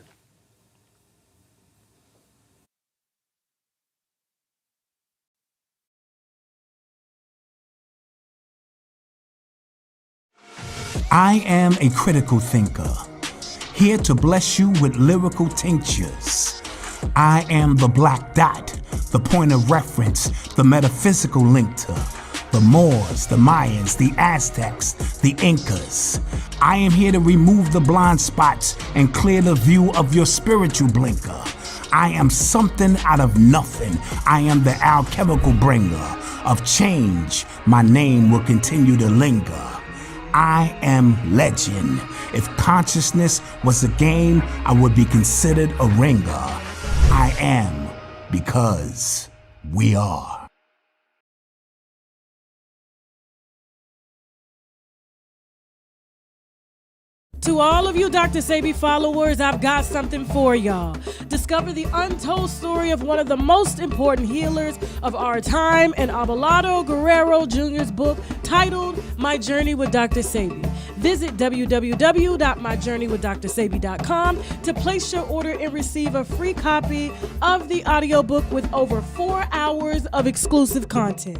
I am a critical thinker, here to bless you with lyrical tinctures. I am the Black Dot, the point of reference, the metaphysical link to the Moors, the Mayans, the Aztecs, the Incas. I am here to remove the blind spots and clear the view of your spiritual blinker. I am something out of nothing. I am the alchemical bringer of change. My name will continue to linger. I am legend. If consciousness was a game, I would be considered a ringer. I am because we are. To all of you Dr. Sebi followers, I've got something for y'all. Discover the untold story of one of the most important healers of our time in Abelardo Guerrero Jr.'s book titled My Journey with Dr. Sebi. Visit www.myjourneywithdrsebi.com to place your order and receive a free copy of the audiobook with over 4 hours of exclusive content.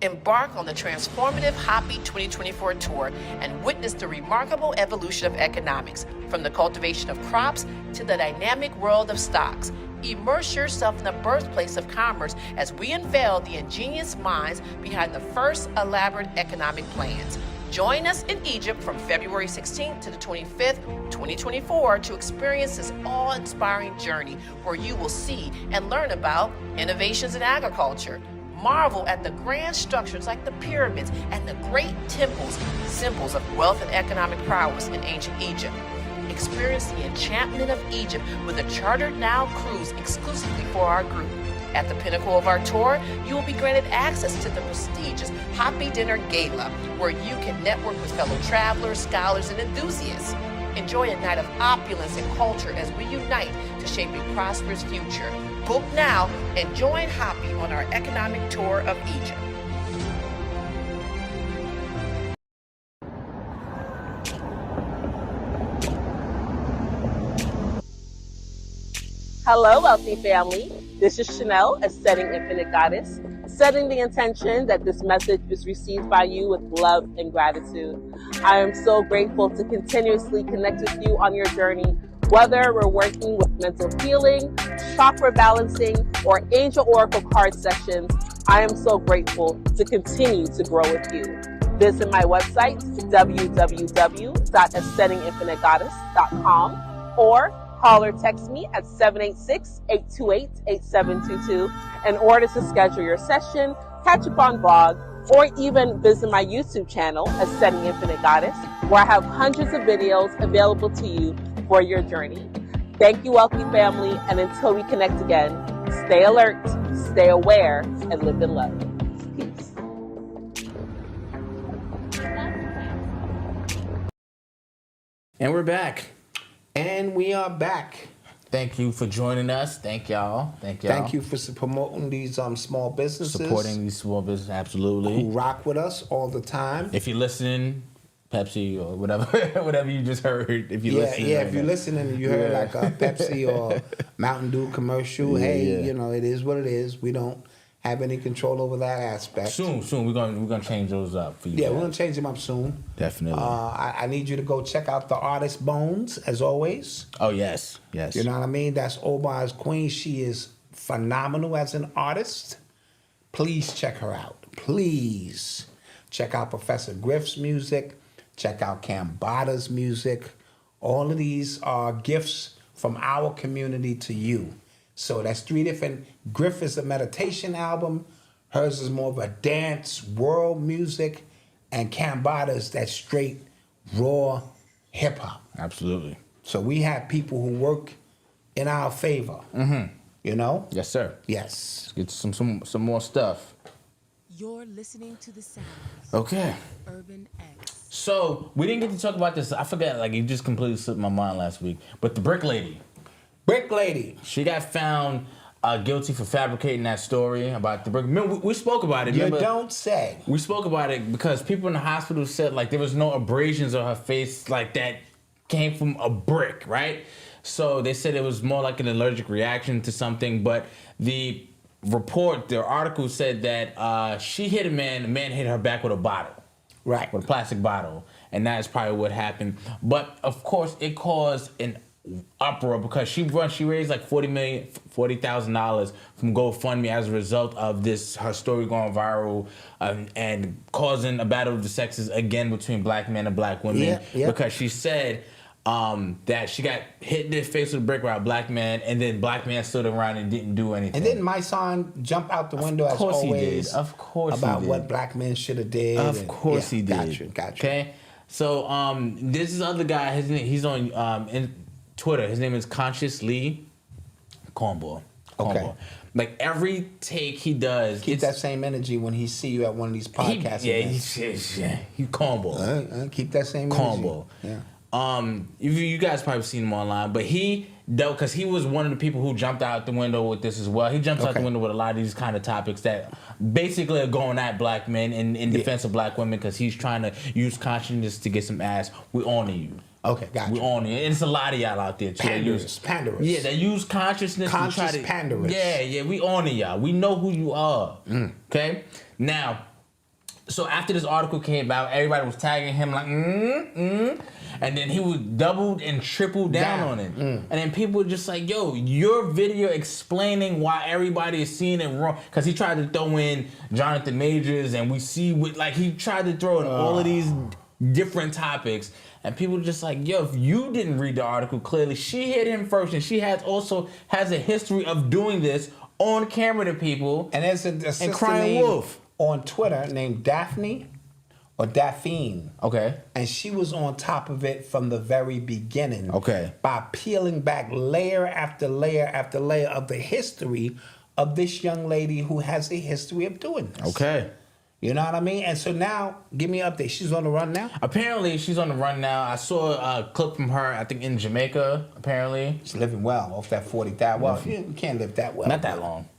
Embark on the transformative Hoppy 2024 tour and witness the remarkable evolution of economics, from the cultivation of crops to the dynamic world of stocks. Immerse yourself in the birthplace of commerce as we unveil the ingenious minds behind the first elaborate economic plans. Join us in Egypt from February 16th to the 25th, 2024 to experience this awe-inspiring journey where you will see and learn about innovations in agriculture. Marvel at the grand structures like the pyramids and the great temples, symbols of wealth and economic prowess in ancient Egypt. Experience the enchantment of Egypt with a chartered now cruise exclusively for our group. At the pinnacle of our tour, you will be granted access to the prestigious Hoppy Dinner Gala, where you can network with fellow travelers, scholars, and enthusiasts. Enjoy a night of opulence and culture as we unite to shape a prosperous future. Book now and join Hoppy on our economic tour of Egypt. Hello, wealthy family. This is Chanel, Ascending Infinite Goddess, setting the intention that this message is received by you with love and gratitude. I am so grateful to continuously connect with you on your journey, whether we're working with mental healing, chakra balancing, or angel oracle card sessions. I am so grateful to continue to grow with you. Visit my website, www.ascendinginfinitegoddess.com, or call or text me at 786-828-8722 in order to schedule your session, catch up on blog, or even visit my YouTube channel, Ascending Infinite Goddess, where I have hundreds of videos available to you for your journey. Thank you, wealthy family, and until we connect again, stay alert, stay aware, and live in love. Peace. And we're back. And we are back. Thank you for joining us. Thank y'all. Thank y'all. Thank you for promoting these small businesses. Supporting these small businesses, absolutely. Who rock with us all the time. If you're listening, Pepsi or whatever, whatever you just heard. If you're listening, if you're listening, and you heard like a Pepsi or Mountain Dew commercial. You know, it is what it is. We don't have any control over that aspect. Soon, we're gonna change those up for you. Yeah, we're gonna change them up soon. Definitely. I need you to go check out the artist Bones as always. Oh yes. You know what I mean? That's Omar's queen. She is phenomenal as an artist. Please check her out. Please check out Professor Griff's music. Check out Cambada's music. All of these are gifts from our community to you. So that's three different. Griff is a meditation album. Hers is more of a dance, world music. And Cambada's that straight, raw hip hop. Absolutely. So we have people who work in our favor. Mm-hmm. You know? Yes, sir. Yes. Let's get some more stuff. You're listening to the sounds. Okay. Urban X. So we didn't get to talk about this. I forgot. Like, it just completely slipped my mind last week. But the Brick Lady. Brick Lady. She got found guilty for fabricating that story about the brick. Remember, we spoke about it. Remember, You don't say. We spoke about it because people in the hospital said like there was no abrasions on her face like that came from a brick, right? So they said it was more like an allergic reaction to something. But the article said that she hit a man. The man hit her back with a bottle. Right. With a plastic bottle. And that's probably what happened. But of course, it caused an uproar because she raised like $40,000 from GoFundMe as a result of her story going viral and causing a battle of the sexes again between black men and black women. Yeah. Because she said that she got hit in the face with a brick by a black man, and then black man stood around and didn't do anything. And didn't my son jump out the window as always? Of course about he did. what black men should have did. Of course he did. Gotcha. Okay, so this is other guy. He's on in Twitter. His name is Conscious Lee Cornball. Okay. Like every take he does, Keep that same energy when he see you at one of these podcasts. He Cornball. Keep that same Cornball. energy. Yeah. You guys probably seen him online, but he because he was one of the people who jumped out the window with this as well. He jumps out the window with a lot of these kind of topics that basically are going at black men in defense of black women because he's trying to use consciousness to get some ass. We honor you. Okay, gotcha. We honor you. And it's a lot of y'all out there too. Panderers. Yeah, they use consciousness to try to panderers. Yeah, we honor y'all. We know who you are. Okay? Now, So after this article came out, everybody was tagging him like, and then he was doubled and tripled down on it. And then people were just like, yo, your video explaining why everybody is seeing it wrong. Because he tried to throw in Jonathan Majors, and we see what, like, he tried to throw in all of these different topics. And people were just like, yo, if you didn't read the article clearly, she hit him first, and she also has a history of doing this on camera to people. And there's a sister crying wolf on Twitter named Daphne or Daphne. Okay. And she was on top of it from the very beginning. Okay. By peeling back layer after layer after layer of the history of this young lady who has a history of doing this. Okay. You know what I mean? And so now, give me an update. She's on the run now? Apparently, she's on the run now. I saw a clip from her, I think, in Jamaica, apparently. She's living well off that 40,000. Well, you can't live that well. Not that long.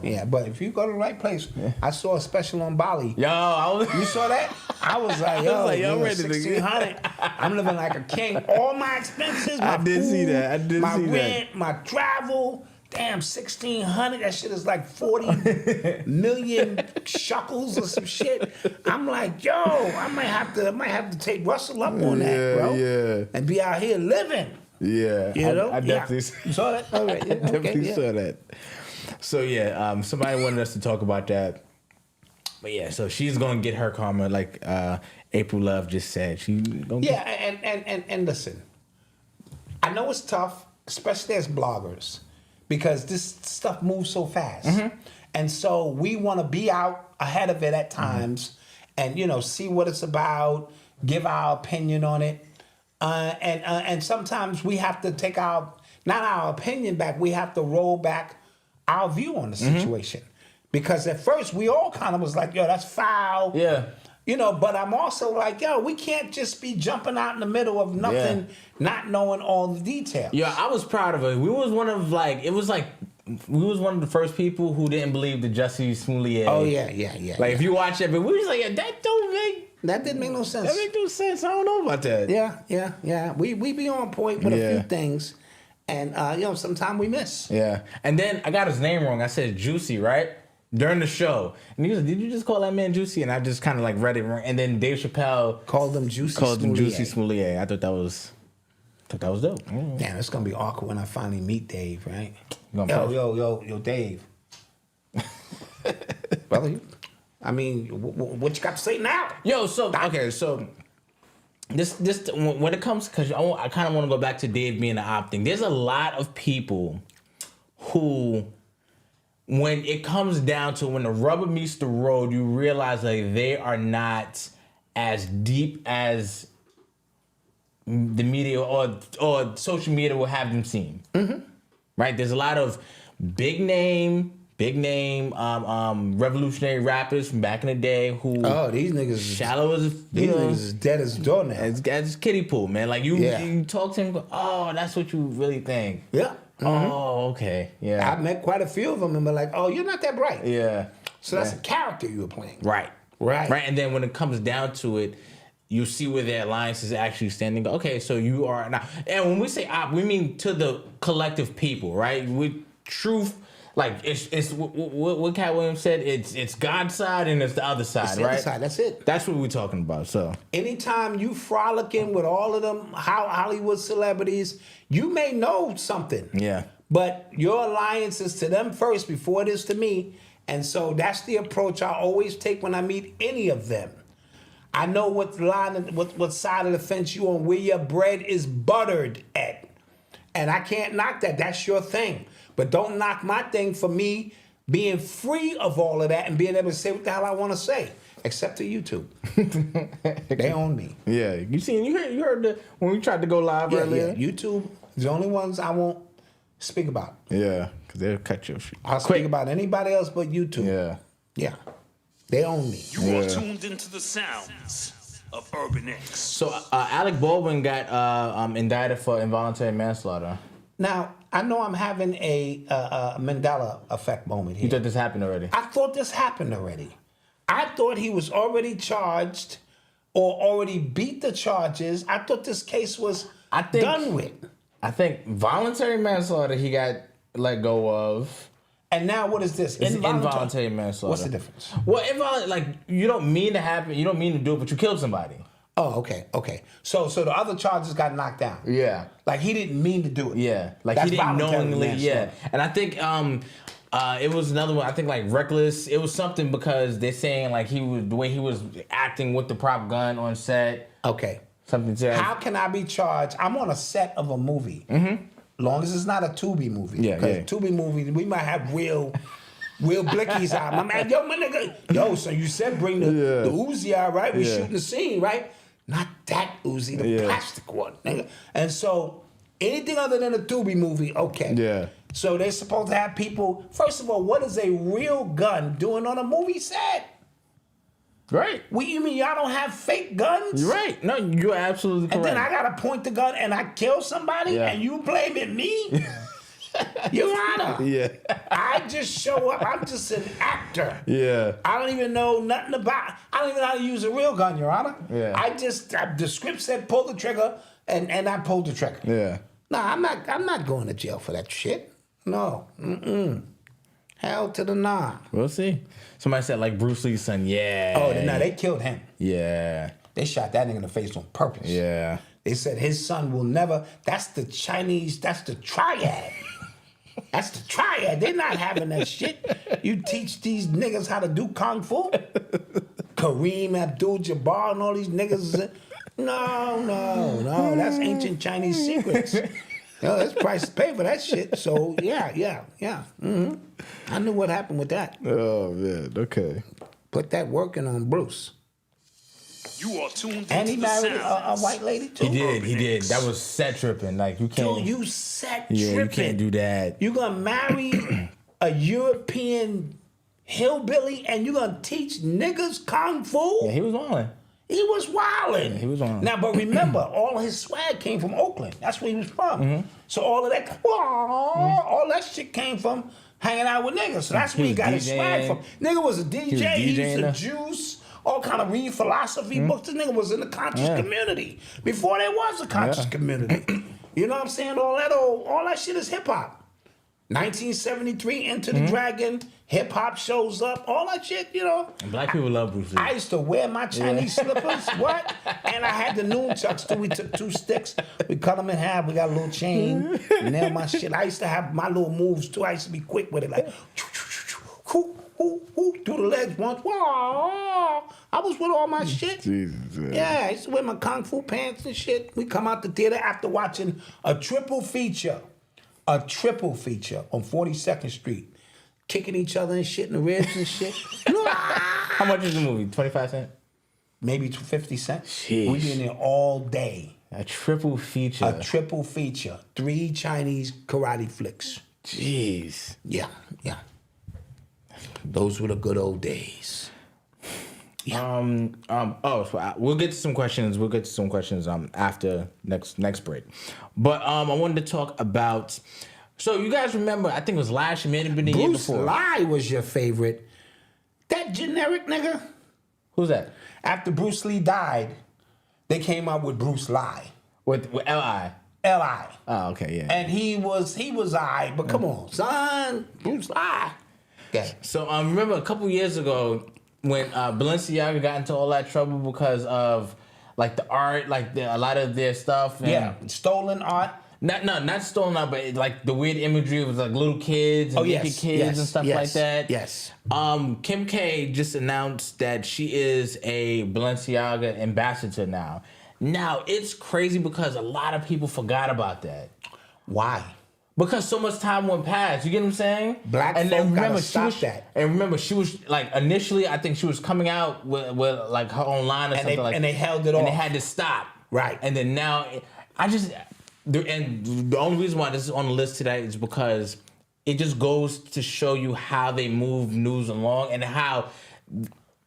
Yeah, but if you go to the right place, I saw a special on Bali. Yo, You saw that? I was like, yo, I'm ready to get 1,600. I'm living like a king. All my expenses, my food, my rent, my travel. Damn, 1,600. That shit is like 40 million shekels or some shit. I'm like, yo, I might have to take Russell up on that, bro. Yeah. And be out here living. Yeah. You know? I definitely You saw that? All right. Yeah, definitely saw that. So yeah, somebody wanted us to talk about that. But yeah, so she's gonna get her karma, like April Love just said. She gonna and listen, I know it's tough, especially as bloggers, because this stuff moves so fast, and so we want to be out ahead of it at times, and see what it's about, give our opinion on it, and sometimes we have to take not our opinion back. We have to roll back our view on the situation. Because at first we all kind of was like, yo, that's foul. Yeah. But I'm also like, yo, we can't just be jumping out in the middle of nothing, not knowing all the details. Yeah, I was proud of it. We was one of the first people who didn't believe the Jussie Smollett. Oh yeah. Like if you watch it, but we was like, yeah, that didn't make no sense. That make no sense. I don't know about that. Yeah. We be on point with a few things. And, sometimes we miss. Yeah. And then I got his name wrong. I said Juicy, right? During the show. And he was like, did you just call that man Juicy? And I just kind of like read it wrong. And then Dave Chappelle called him Juicy Smollett. I thought that was dope. Damn, it's going to be awkward when I finally meet Dave, right? Yo, Dave. Brother, I mean, what you got to say now? Yo, so This when it comes, because I kind of want to go back to Dave being the op thing. There's a lot of people who, when it comes down to when the rubber meets the road, you realize like they are not as deep as the media or social media will have them seem. Right? There's a lot of big name revolutionary rappers from back in the day who these niggas shallow as niggas is dead as a door now. It's kiddie pool, man. Like you talk to him, go, oh, that's what you really think. Yeah. Oh, okay. Yeah. I met quite a few of them and been like, oh, you're not that bright. Yeah. So that's a character you were playing. Right. And then when it comes down to it, you see where their alliance is actually standing. Okay, so you are now. And when we say op, we mean to the collective people, right? With truth. Like it's what Katt Williams said. It's God's side and it's the other side, the right? Other side. That's it. That's what we're talking about. So anytime you frolicking with all of them Hollywood celebrities, you may know something. Yeah. But your alliance is to them first before it is to me, and so that's the approach I always take when I meet any of them. I know what side of the fence you on, where your bread is buttered at, and I can't knock that. That's your thing. But don't knock my thing for me being free of all of that and being able to say what the hell I want to say, except to YouTube. They own me. Yeah, you heard when we tried to go live earlier. Yeah, YouTube is the only ones I won't speak about. Yeah, because they'll cut your shit. I'll speak about anybody else but YouTube. Yeah, they own me. You are tuned into the sounds of Urban X. So Alec Baldwin got indicted for involuntary manslaughter. Now, I know I'm having a Mandela effect moment here. You thought this happened already? I thought this happened already. I thought he was already charged or already beat the charges. I thought this case was done with. I think voluntary manslaughter he got let go of. And now what is this? It's involuntary manslaughter. What's the difference? Well, like you don't mean to happen, you don't mean to do it, but you killed somebody. Oh, okay. So the other charges got knocked down. Yeah. Like he didn't mean to do it. Yeah. Like That's he didn't voluntary knowingly. manslaughter. Yeah. And I think it was another one. I think like reckless. It was something because they're saying like the way he was acting with the prop gun on set. Okay. Something to How can I be charged? I'm on a set of a movie. Mm-hmm. Long as it's not a Tubi movie. Yeah. Because Tubi movie, we might have real blickies out. My man, yo, my nigga. Yo, so you said bring the Uzi out, right? We shooting the scene, right? Not that Uzi, the plastic one, nigga. And so anything other than a Tubi movie, okay. Yeah. So they're supposed to have people. First of all, what is a real gun doing on a movie set? Right. You mean y'all don't have fake guns? You're right. No, you're absolutely correct. And then I gotta point the gun and I kill somebody and you blaming me? Your Honor. Yeah. I just show up. I'm just an actor. Yeah. I don't even know nothing about. I don't even know how to use a real gun, Your Honor. Yeah. The script said pull the trigger, and I pulled the trigger. Yeah. No, I'm not going to jail for that shit. No. Hell to the nah. We'll see. Somebody said like Bruce Lee's son. Yeah. Oh, no, they killed him. Yeah. They shot that nigga in the face on purpose. Yeah. They said his son will never. That's the Chinese. That's the triad. That's the triad. They're not having that shit. You teach these niggas how to do kung fu. Kareem Abdul-Jabbar and all these niggas. No. That's ancient Chinese secrets. That's price to pay for that shit. So yeah. Mm-hmm. I knew what happened with that. Oh man. Okay. Put that working on Bruce. You are tuned into And he the married a sounds. white lady too. He did. That was set tripping. Like you can't. Dude, you set tripping. Yeah, you can't do that. You gonna marry a European hillbilly and you gonna teach niggas kung fu? Yeah, he was on. He was wildin'. Yeah, he was on. Now, but remember, all his swag came from Oakland. That's where he was from. So all of that, all that shit came from hanging out with niggas. So that's where he got his swag from. Nigga was a DJ. He used to juice. All kind of read philosophy books. This nigga was in the conscious community before there was a conscious community. You know what I'm saying? All that shit is hip hop. 1973, Enter the Dragon, hip hop shows up, all that shit, you know. And black people love Bruce Lee. I used to wear my Chinese slippers, what? And I had the nunchucks too. We took 2 sticks, we cut them in half, we got a little chain, nail my shit. I used to have my little moves too. I used to be quick with it, like, do the legs once. I was with all my shit. Jesus, man. Yeah, I used to wear my kung fu pants and shit. We come out the theater after watching a triple feature on 42nd Street. Kicking each other and shit in the ribs and shit. How much is the movie? 25 cents? Maybe 50 cents. Sheesh. We be in there all day. A triple feature. A triple feature. 3 Chinese karate flicks. Jeez. Yeah. Those were the good old days. So we'll get to some questions. After next break. But I wanted to talk about. So you guys remember? I think it was last year, maybe the year before. Bruce Lee was your favorite. That generic nigga. Who's that? After Bruce Lee died, they came out with Bruce Lee. With L.I. L.I. Oh, okay, yeah. And he was I, but come on, son, Bruce Lee. Okay. So remember a couple years ago when Balenciaga got into all that trouble because of like the art, like a lot of their stuff. And stolen art. Not stolen art, but like the weird imagery of like little kids and naked kids and stuff like that. Yes. Kim K just announced that she is a Balenciaga ambassador now. Now it's crazy because a lot of people forgot about that. Why? Because so much time went past. You get what I'm saying? Black folk gotta stop that. And remember, she was like initially, I think she was coming out with like her own line or something like that. And they held it off. And they had to stop. Right. And then now, and the only reason why this is on the list today is because it just goes to show you how they move news along and how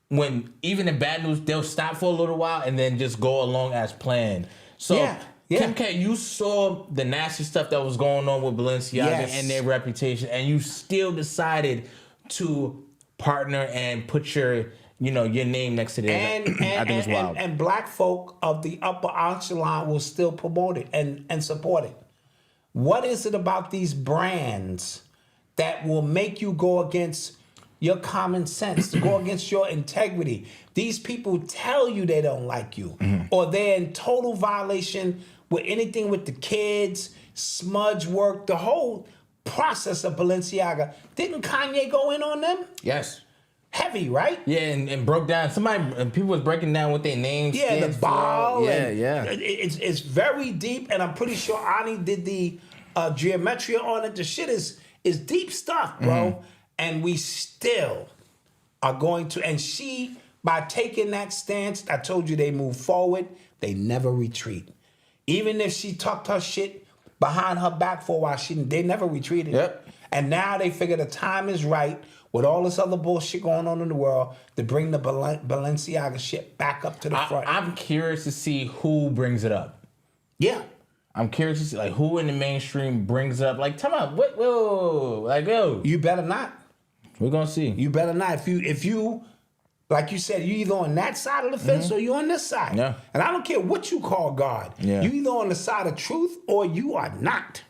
when even in bad news, they'll stop for a little while and then just go along as planned. So yeah. Kim K, you saw the nasty stuff that was going on with Balenciaga and their reputation, and you still decided to partner and put your name next to them. I think it's wild. And black folk of the upper echelon will still promote it and support it. What is it about these brands that will make you go against your common sense, to go against your integrity. These people tell you they don't like you, or they're in total violation with anything with the kids, smudge work, the whole process of Balenciaga. Didn't Kanye go in on them? Yes. Heavy, right? Yeah, and broke down. People was breaking down what their names. Yeah, the ball. Yeah. It's very deep, and I'm pretty sure Ani did the geometria on it. The shit is deep stuff, bro. And we still are going to. And she, by taking that stance, I told you they move forward. They never retreat. Even if she tucked her shit behind her back for a while, they never retreated. Yep. And now they figure the time is right, with all this other bullshit going on in the world, to bring the Balenciaga shit back up to the front. I'm curious to see who brings it up. Yeah. I'm curious to see like who in the mainstream brings it up. Like, tell me, whoa. You better not. We're gonna see. You better not. If you, like you said, you either on that side of the fence or you on this side. Yeah. And I don't care what you call God. Yeah. You either on the side of truth or you are not.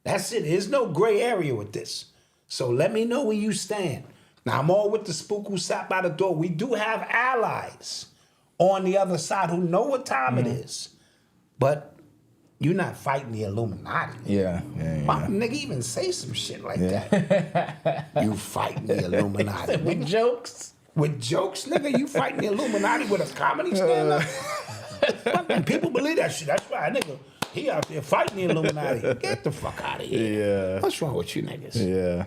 That's it. There's no gray area with this. So let me know where you stand. Now, I'm all with the spook who sat by the door. We do have allies on the other side who know what time it is. But you're not fighting the Illuminati. Yeah. Why nigga even say some shit like that? You fighting the Illuminati. With jokes? With jokes, nigga? You fighting the Illuminati with a comedy stand-up? Fucking people believe that shit. That's right, nigga. He out there fighting the Illuminati. Get the fuck out of here. Yeah. What's wrong with you niggas? Yeah.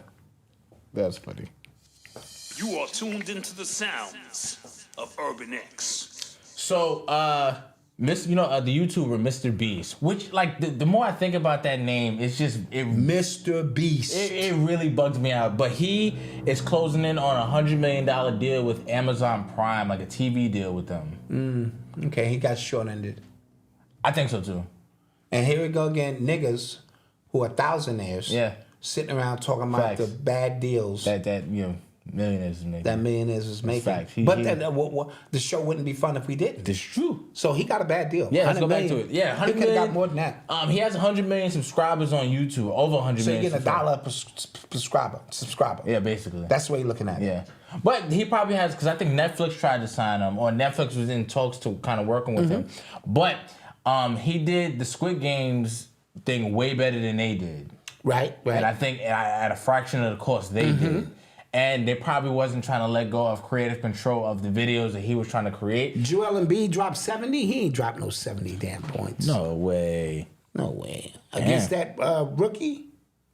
That's funny. You are tuned into the sounds of Urban X. So, the YouTuber Mr. Beast, which like the more I think about that name, it's just Mr. Beast. It really bugs me out. But he is closing in on $100 million deal with Amazon Prime, like a TV deal with them. Okay, he got short-ended. I think so too. And here we go again, niggas who are thousandaires, sitting around talking about the bad deals that millionaires is making. That millionaires is making. Facts. The show wouldn't be fun if we didn't. That's true. So he got a bad deal. Yeah, let's go back to it. Yeah, 100 he could have got more than that. He has 100 million subscribers on YouTube. Over 100 so million. So you get $1 per subscriber. Yeah, basically. That's the way you're looking at it. Yeah. But he probably has, because I think Netflix tried to sign him, or Netflix was in talks to kind of working with him. But he did the Squid Games thing way better than they did. Right. And I think at a fraction of the cost they did. And they probably wasn't trying to let go of creative control of the videos that he was trying to create. Joel Embiid dropped 70? He ain't dropped no 70 damn points. No way. No way. Against that rookie?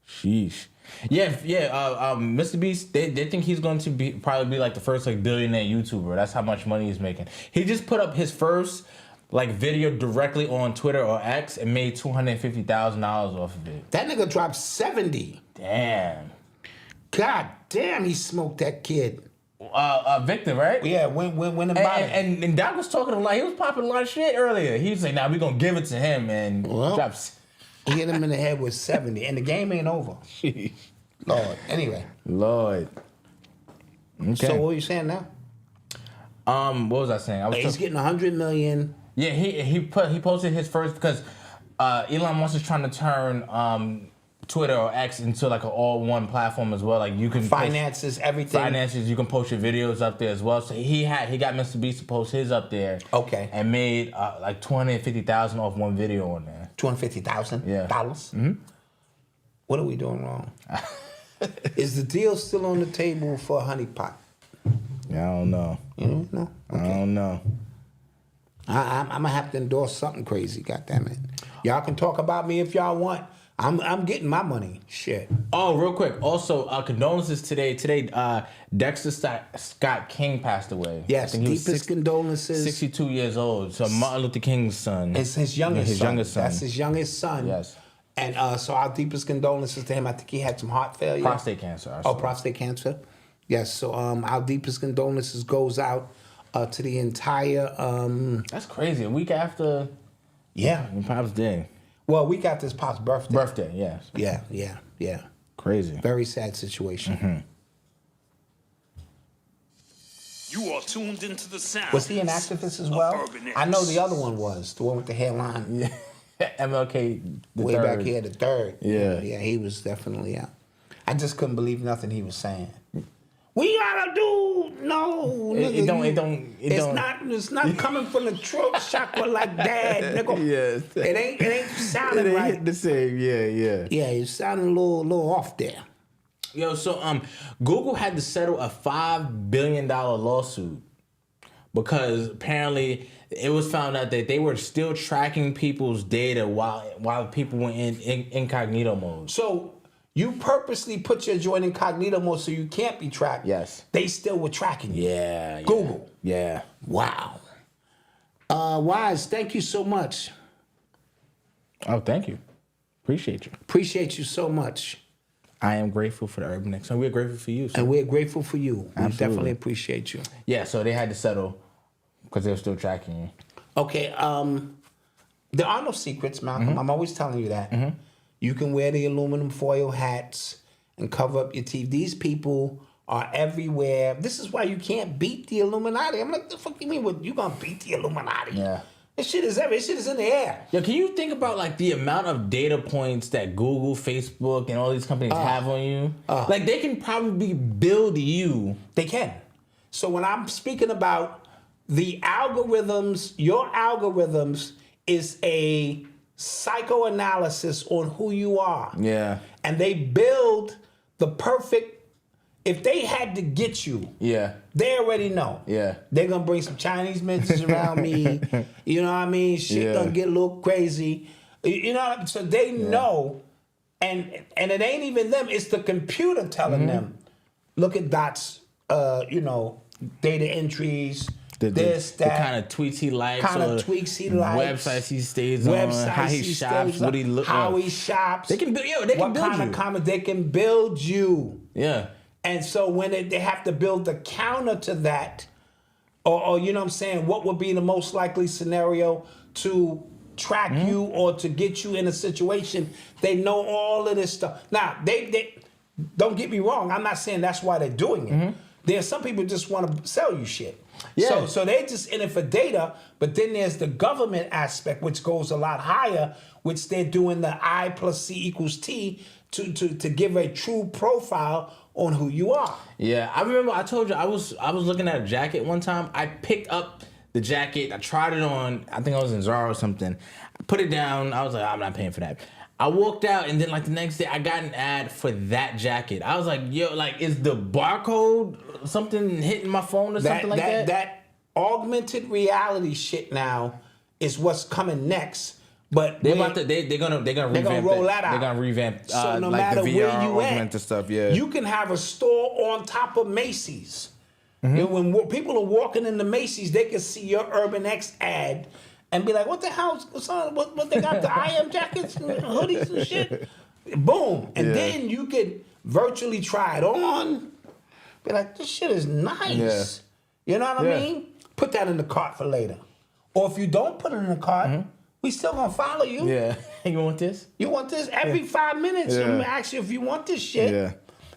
Sheesh. Yeah. Mr. Beast, they think he's going to probably be like the first like billionaire YouTuber. That's how much money he's making. He just put up his first like video directly on Twitter or X and made $250,000 off of it. That nigga dropped 70. Damn. God damn, he smoked that kid. Victor, right? Yeah, when and Doc was talking to him like he was popping a lot of shit earlier. He was like, "Nah, we gonna give it to him," and drops. He hit him in the head with 70, and the game ain't over. Lord. Anyway. Lord. Okay. So what are you saying now? What was I saying? He's getting 100 million. Yeah, he posted his first because Elon Musk is trying to turn Twitter or X into like an all-one platform as well. Like you can finances, everything. Finances, you can post your videos up there as well. So he got Mr. Beast to post his up there. Okay. And made like $250,000 off one video on there. $250,000? Yeah. Mm-hmm. What are we doing wrong? Is the deal still on the table for a honeypot? Yeah, I don't know. You don't know? Okay. I don't know. I'm gonna have to endorse something crazy. Goddamn it! Y'all can talk about me if y'all want. I'm getting my money. Shit. Oh, real quick. Also, condolences today. Dexter Scott King passed away. Yes, deepest condolences. 62 years old. So Martin Luther King's son. It's his youngest son. Youngest son. That's his youngest son. Yes. And so our deepest condolences to him. I think he had some heart failure. Prostate cancer. Prostate cancer. Yes. So our deepest condolences goes out to the entire. That's crazy. A week after. Yeah. Pop's day. Well, we got this Pop's birthday. Birthday, yes. Yeah. Crazy. Very sad situation. You are tuned into the sound. Was he an activist as well? I know the other one was. The one with the hairline. Yeah. MLK the Way third. back here, the third. Yeah. Yeah, he was definitely out. I just couldn't believe nothing he was saying. We gotta do It's not coming from the throat chakra like that, nigga. Yes. It ain't sounding right. Hit the same. Yeah. Yeah, it's sounding a little off there. Yo, so Google had to settle a $5 billion lawsuit because apparently it was found out that they were still tracking people's data while people were in incognito mode. So you purposely put your joint incognito mode so you can't be tracked. Yes. They still were tracking you. Yeah. Google. Yeah. Wow. Wise, thank you so much. Oh, thank you. Appreciate you. Appreciate you so much. I am grateful for the Urban X, and we're grateful for you. So. And we're grateful for you. Absolutely. We definitely appreciate you. Yeah, so they had to settle because they were still tracking you. Okay, there are no secrets, Malcolm. Mm-hmm. I'm always telling you that. Mm-hmm. You can wear the aluminum foil hats and cover up your teeth. These people are everywhere. This is why you can't beat the Illuminati. I'm like, the fuck you mean? What, you gonna beat the Illuminati? Yeah. This shit is everywhere. This shit is in the air. Yo, can you think about like the amount of data points that Google, Facebook, and all these companies have on you? Like they can probably build you. They can. So when I'm speaking about the algorithms, your algorithms is a psychoanalysis on who you are. Yeah. And they build the perfect. If they had to get you, they already know. Yeah. They're gonna bring some Chinese messages around me. You know what I mean? Shit gonna get a little crazy. You know, so they know, and it ain't even them. It's the computer telling them. Look at Dot's, data entries. The kind of tweets he likes, websites he stays on, how he shops, what he looks, how he shops. They can build. They can build what kind of comment they can build you. Yeah. And so when they have to build the counter to that, or you know what I'm saying, what would be the most likely scenario to track you or to get you in a situation, they know all of this stuff. Now, they don't get me wrong, I'm not saying that's why they're doing it. There's some people just want to sell you shit. Yeah. So they just in it for data, but then there's the government aspect, which goes a lot higher, which they're doing the I plus C equals T to give a true profile on who you are. Yeah, I remember I told you I was looking at a jacket one time. I picked up the jacket, I tried it on, I think I was in Zara or something. I put it down, I was like, I'm not paying for that. I walked out and then like the next day I got an ad for that jacket. I was like, yo, like is the barcode something hitting my phone or something like that? That augmented reality shit now is what's coming next. But they're gonna roll that out. They're gonna revamp so no like matter the VR where you augmented stuff. Yeah, you can have a store on top of Macy's. You know, when people are walking into Macy's, they can see your Urban X ad and be like, "What the hell? What they got? The IM jackets and hoodies and shit." Boom, and then you can virtually try it on. Be like, "This shit is nice." Yeah. You know what I mean? Put that in the cart for later, or if you don't put it in the cart. We still gonna follow you. Yeah. You want this? You want this? Every 5 minutes, I'm gonna ask you if you want this shit. Yeah.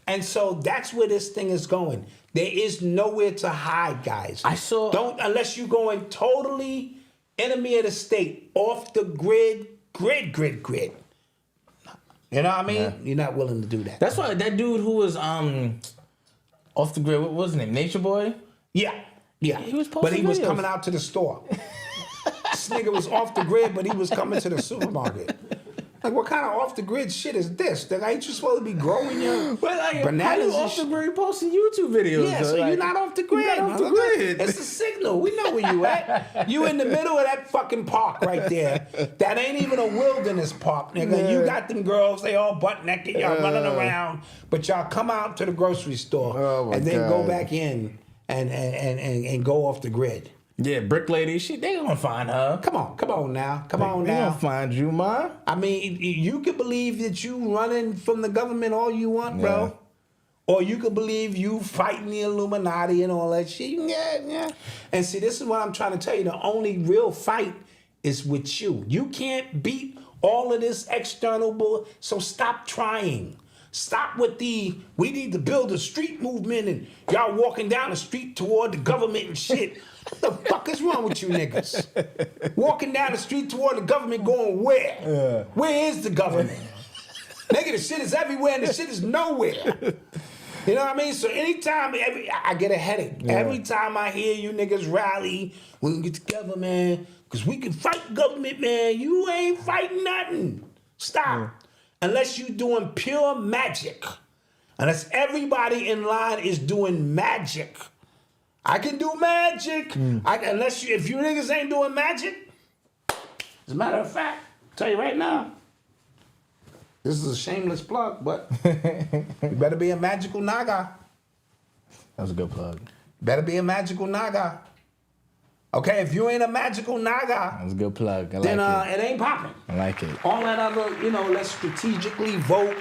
And so that's where this thing is going. There is nowhere to hide, guys. Unless you're going totally enemy of the state, off the grid. You know what I mean? Yeah. You're not willing to do that. That's why that dude who was off the grid, what was his name? Nature Boy? Yeah. He was posting But he was videos. coming out to the store. This nigga was off the grid, but he was coming to the supermarket. Like, what kind of off the grid shit is this? That ain't you supposed to be growing your bananas? How you off the grid posting YouTube videos? Yeah, so you're not off the grid. You're not off the grid. It's a signal. We know where you at. You in the middle of that fucking park right there. That ain't even a wilderness park, nigga. Yeah. You got them girls, they all butt naked, y'all running around, but y'all come out to the grocery store and then go back in and go off the grid. Yeah, brick lady, they gonna find her. Come on now. They gonna find you, ma. I mean, you can believe that you running from the government all you want, bro. Or you could believe you fighting the Illuminati and all that shit. Yeah. And see, this is what I'm trying to tell you. The only real fight is with you. You can't beat all of this external bull. So stop trying. Stop with we need to build a street movement and y'all walking down the street toward the government and shit. What the fuck is wrong with you niggas? Walking down the street toward the government going where? Where is the government? Nigga, the shit is everywhere and the shit is nowhere. You know what I mean? So anytime, I get a headache. Yeah. Every time I hear you niggas rally, we can get together, man, because we can fight government, man. You ain't fighting nothing. Stop. Yeah. Unless you doing pure magic. Unless everybody in line is doing magic. I can do magic. If you niggas ain't doing magic, as a matter of fact, I'll tell you right now, this is a shameless plug, but you better be a magical naga. That was a good plug. Better be a magical naga. Okay, if you ain't a magical naga, that was a good plug. Then it ain't popping. I like it. All that other, let's strategically vote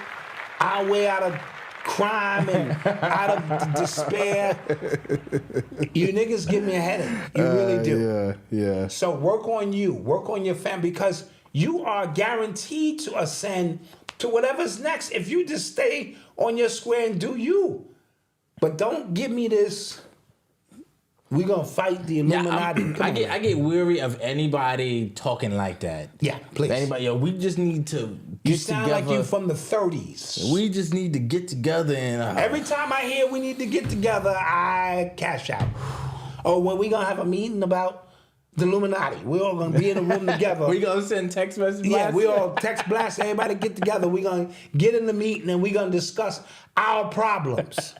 our way out of crime and out of despair. You niggas give me a headache. You really do. Yeah. So work on you. Work on your family because you are guaranteed to ascend to whatever's next if you just stay on your square and do you. But don't give me this, we gonna fight the Illuminati. I get weary of anybody talking like that. Yeah, please. Anybody, we just need to get you sound together. Like you from the 30s. We just need to get together and... Every time I hear we need to get together, I cash out. Oh, well, we gonna have a meeting about the Illuminati. We all gonna be in a room together. We gonna send text messages. Yeah, we all text blast. Everybody get together. We gonna get in the meeting and we gonna discuss our problems.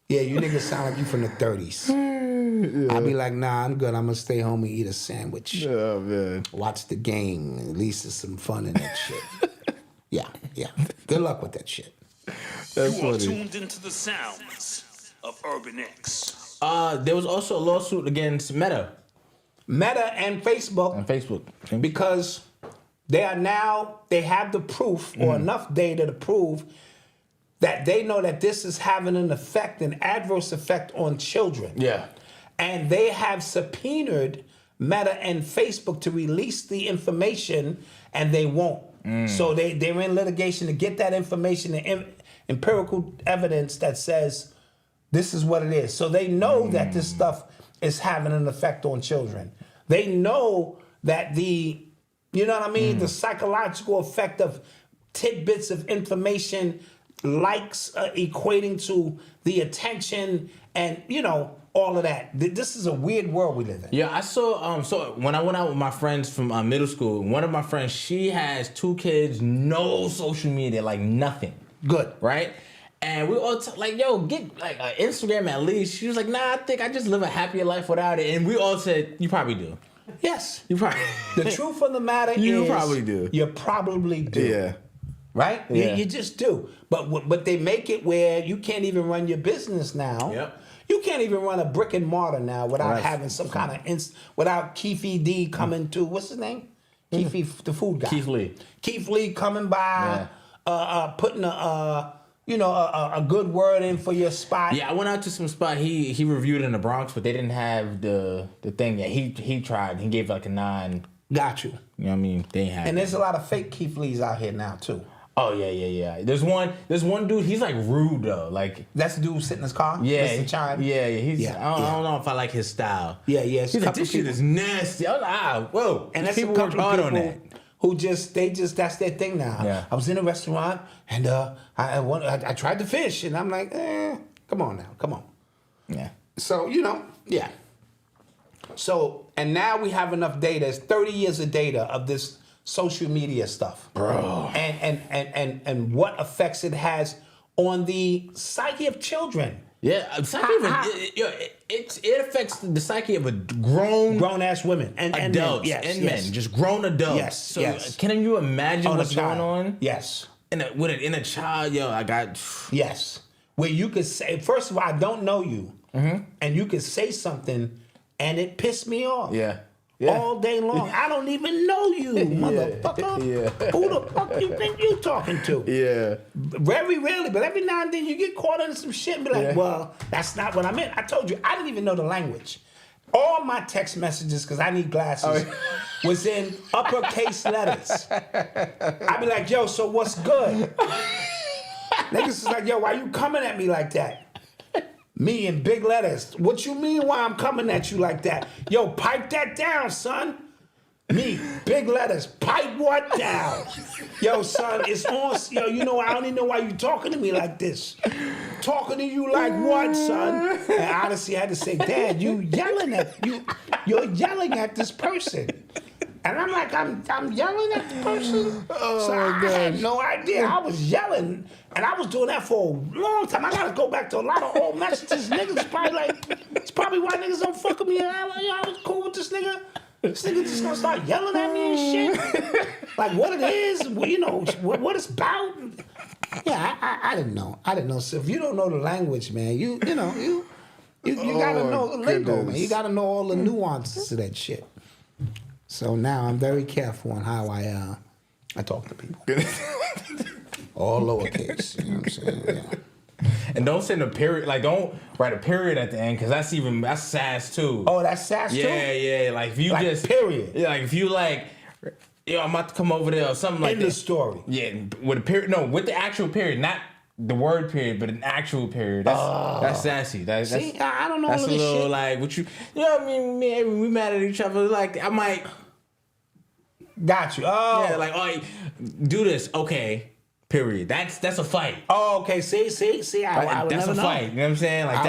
Yeah, you niggas sound like you from the 30s. Yeah. I'll be like, nah, I'm good. I'm gonna stay home and eat a sandwich. Oh man. Watch the game. At least there's some fun in that shit. Yeah. Good luck with that shit. That's you are tuned into the sounds of Urban X. There was also a lawsuit against Meta and Facebook. Because they have the proof or enough data to prove that they know that this is having an adverse effect on children. Yeah. And they have subpoenaed Meta and Facebook to release the information and they won't. So they're in litigation to get that information, the empirical evidence that says this is what it is. So they know that this stuff is having an effect on children. They know that the psychological effect of tidbits of information, likes equating to the attention and, all of that. This is a weird world we live in. Yeah, I saw, so when I went out with my friends from middle school, one of my friends, she has 2 kids, no social media, like nothing. Good. Right? And we all get like Instagram at least. She was like, nah, I think I just live a happier life without it. And we all said, you probably do. Yes. You probably The truth of the matter is... You probably do. You probably do. Yeah. Right? Yeah. You just do. But they make it where you can't even run your business now. Yep. You can't even run a brick and mortar now without having some kind of... without Keefe D coming to... What's his name? Keefe, the food guy. Keith Lee. Keith Lee coming by, putting a good word in for your spot. Yeah, I went out to some spot. He reviewed in the Bronx, but they didn't have the thing yet. He tried. He gave like a 9. Got you. You know what I mean? They have. And there's a lot of fake Keith Lees out here now too. Oh yeah. There's one dude. He's like rude though. Like that's the dude sitting in his car. Yeah, Mr. Chime. Yeah. I don't know if I like his style. Yeah. He's like, this shit is nasty. I was like, whoa. And that's people a couple hard of people on that. who just that's their thing now. Yeah. I was in a restaurant and I tried to fish and I'm like, come on now, come on. Yeah. So yeah. So and now we have enough data. It's 30 years of data of this social media stuff, bro, and what effects it has on the psyche of children. Yeah, it affects the psyche of a grown ass women and adults men. Men, just grown adults. Yes, so can you imagine what's going on? Yes, in a child, I got yes, where you could say, first of all, I don't know you, and you could say something, and it pissed me off. Yeah. All day long. I don't even know you, motherfucker. Yeah. Who the fuck you think you talking to? Yeah. Very rarely, but every now and then you get caught in some shit and be like, well, that's not what I meant. I told you, I didn't even know the language. All my text messages, because I need glasses, was in uppercase letters. I'd be like, yo, so what's good? Niggas is like, yo, why you coming at me like that? Me in big letters. What you mean why I'm coming at you like that? Yo, pipe that down, son. Me, big letters, pipe what down? Yo, son, it's on. Yo, you know, I don't even know why you talking to me like this. Talking to you like what, son? And Odyssey had to say, Dad, you're yelling at this person. And I'm like, I'm yelling at the person? So I had no idea. I was yelling, and I was doing that for a long time. I gotta go back to a lot of old messages. Niggas probably like, it's probably why niggas don't fuck with me. I was cool with this nigga. This nigga just gonna start yelling at me and shit. Like what it is, you know, what it's about. Yeah, I didn't know. I didn't know. So if you don't know the language, man, you gotta know the lingo, man. You gotta know all the nuances of that shit. So now I'm very careful on how I talk to people. All lowercase, you know what I'm saying? Yeah. And don't send a period, like don't write a period at the end, because that's sass too. Oh, that's sass too? Yeah. Like if you like just period. Yeah, like if you like, yo, I'm about to come over there or something like that. In the story. Yeah, with a period. No, with the actual period, not the word period, but an actual period. That's sassy. That's See, I don't know that's all a this little shit. like what you know what I mean? Maybe we mad at each other. Like I might got you. Oh, yeah, like do this. Okay. Period. That's a fight. Oh, okay. See. I would that's never a know. fight. You know what I'm saying? Like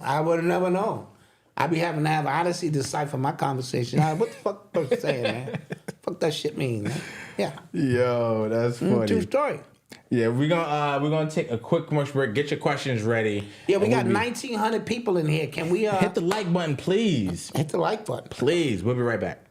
I would never know. I be having to have Odyssey decipher my conversation. What the fuck the person saying, man? Fuck that shit mean, man? Yeah. Yo, that's funny. True story. Yeah, we're gonna take a quick commercial break. Get your questions ready. Yeah, we got 1,900 people in here. Can we hit the like button, please? Hit the like button, please. We'll be right back.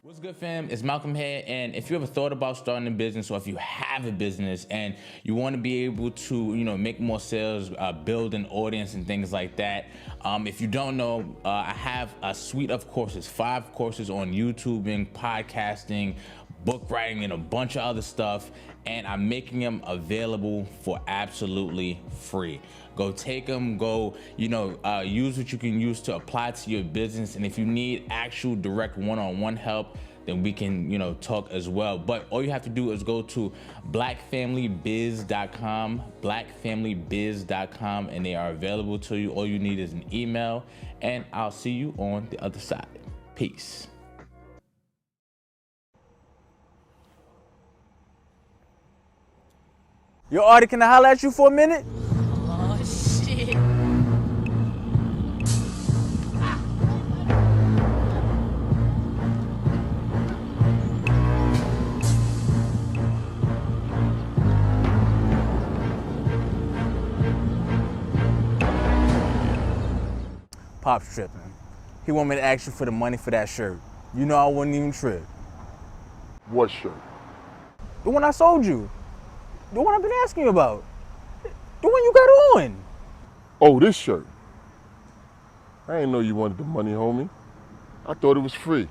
What's good, fam? It's Malcolm here, and if you ever thought about starting a business, or if you have a business and you want to be able to, make more sales, build an audience and things like that, if you don't know, I have a suite of courses, 5 courses on YouTubing, podcasting, book writing, and a bunch of other stuff, and I'm making them available for absolutely free. Go take them, use what you can use to apply to your business. And if you need actual direct one-on-one help, then we can, talk as well. But all you have to do is go to blackfamilybiz.com, blackfamilybiz.com, and they are available to you. All you need is an email, and I'll see you on the other side. Peace. Yo, Artie, can I holler at you for a minute? Oh, shit. Pop's tripping. He want me to ask you for the money for that shirt. You know I wouldn't even trip. What shirt? The one I sold you. The one I've been asking you about. The one you got on. Oh, this shirt. I didn't know you wanted the money, homie. I thought it was free.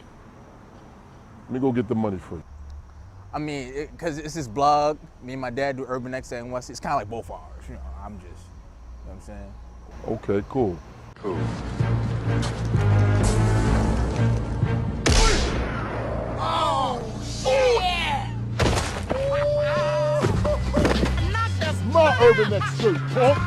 Let me go get the money for you. I mean, because it's this blog. Me and my dad do Urban X and West. It's kind of like both ours. I'm just, you know what I'm saying? Okay, cool. Oh, shit! My Urban X shirt, punk.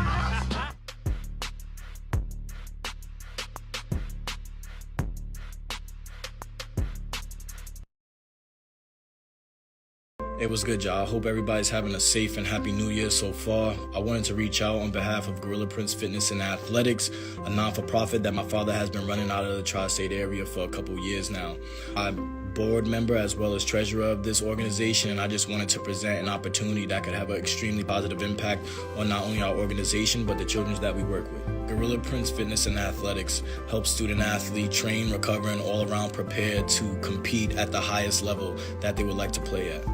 Hey, what's good, y'all? I hope everybody's having a safe and happy new year so far. I wanted to reach out on behalf of Gorilla Prince Fitness and Athletics, a non-for-profit that my father has been running out of the tri-state area for a couple years now. I'm board member as well as treasurer of this organization, and I just wanted to present an opportunity that could have an extremely positive impact on not only our organization, but the children that we work with. Gorilla Prince Fitness and Athletics helps student athletes train, recover, and all around prepare to compete at the highest level that they would like to play at.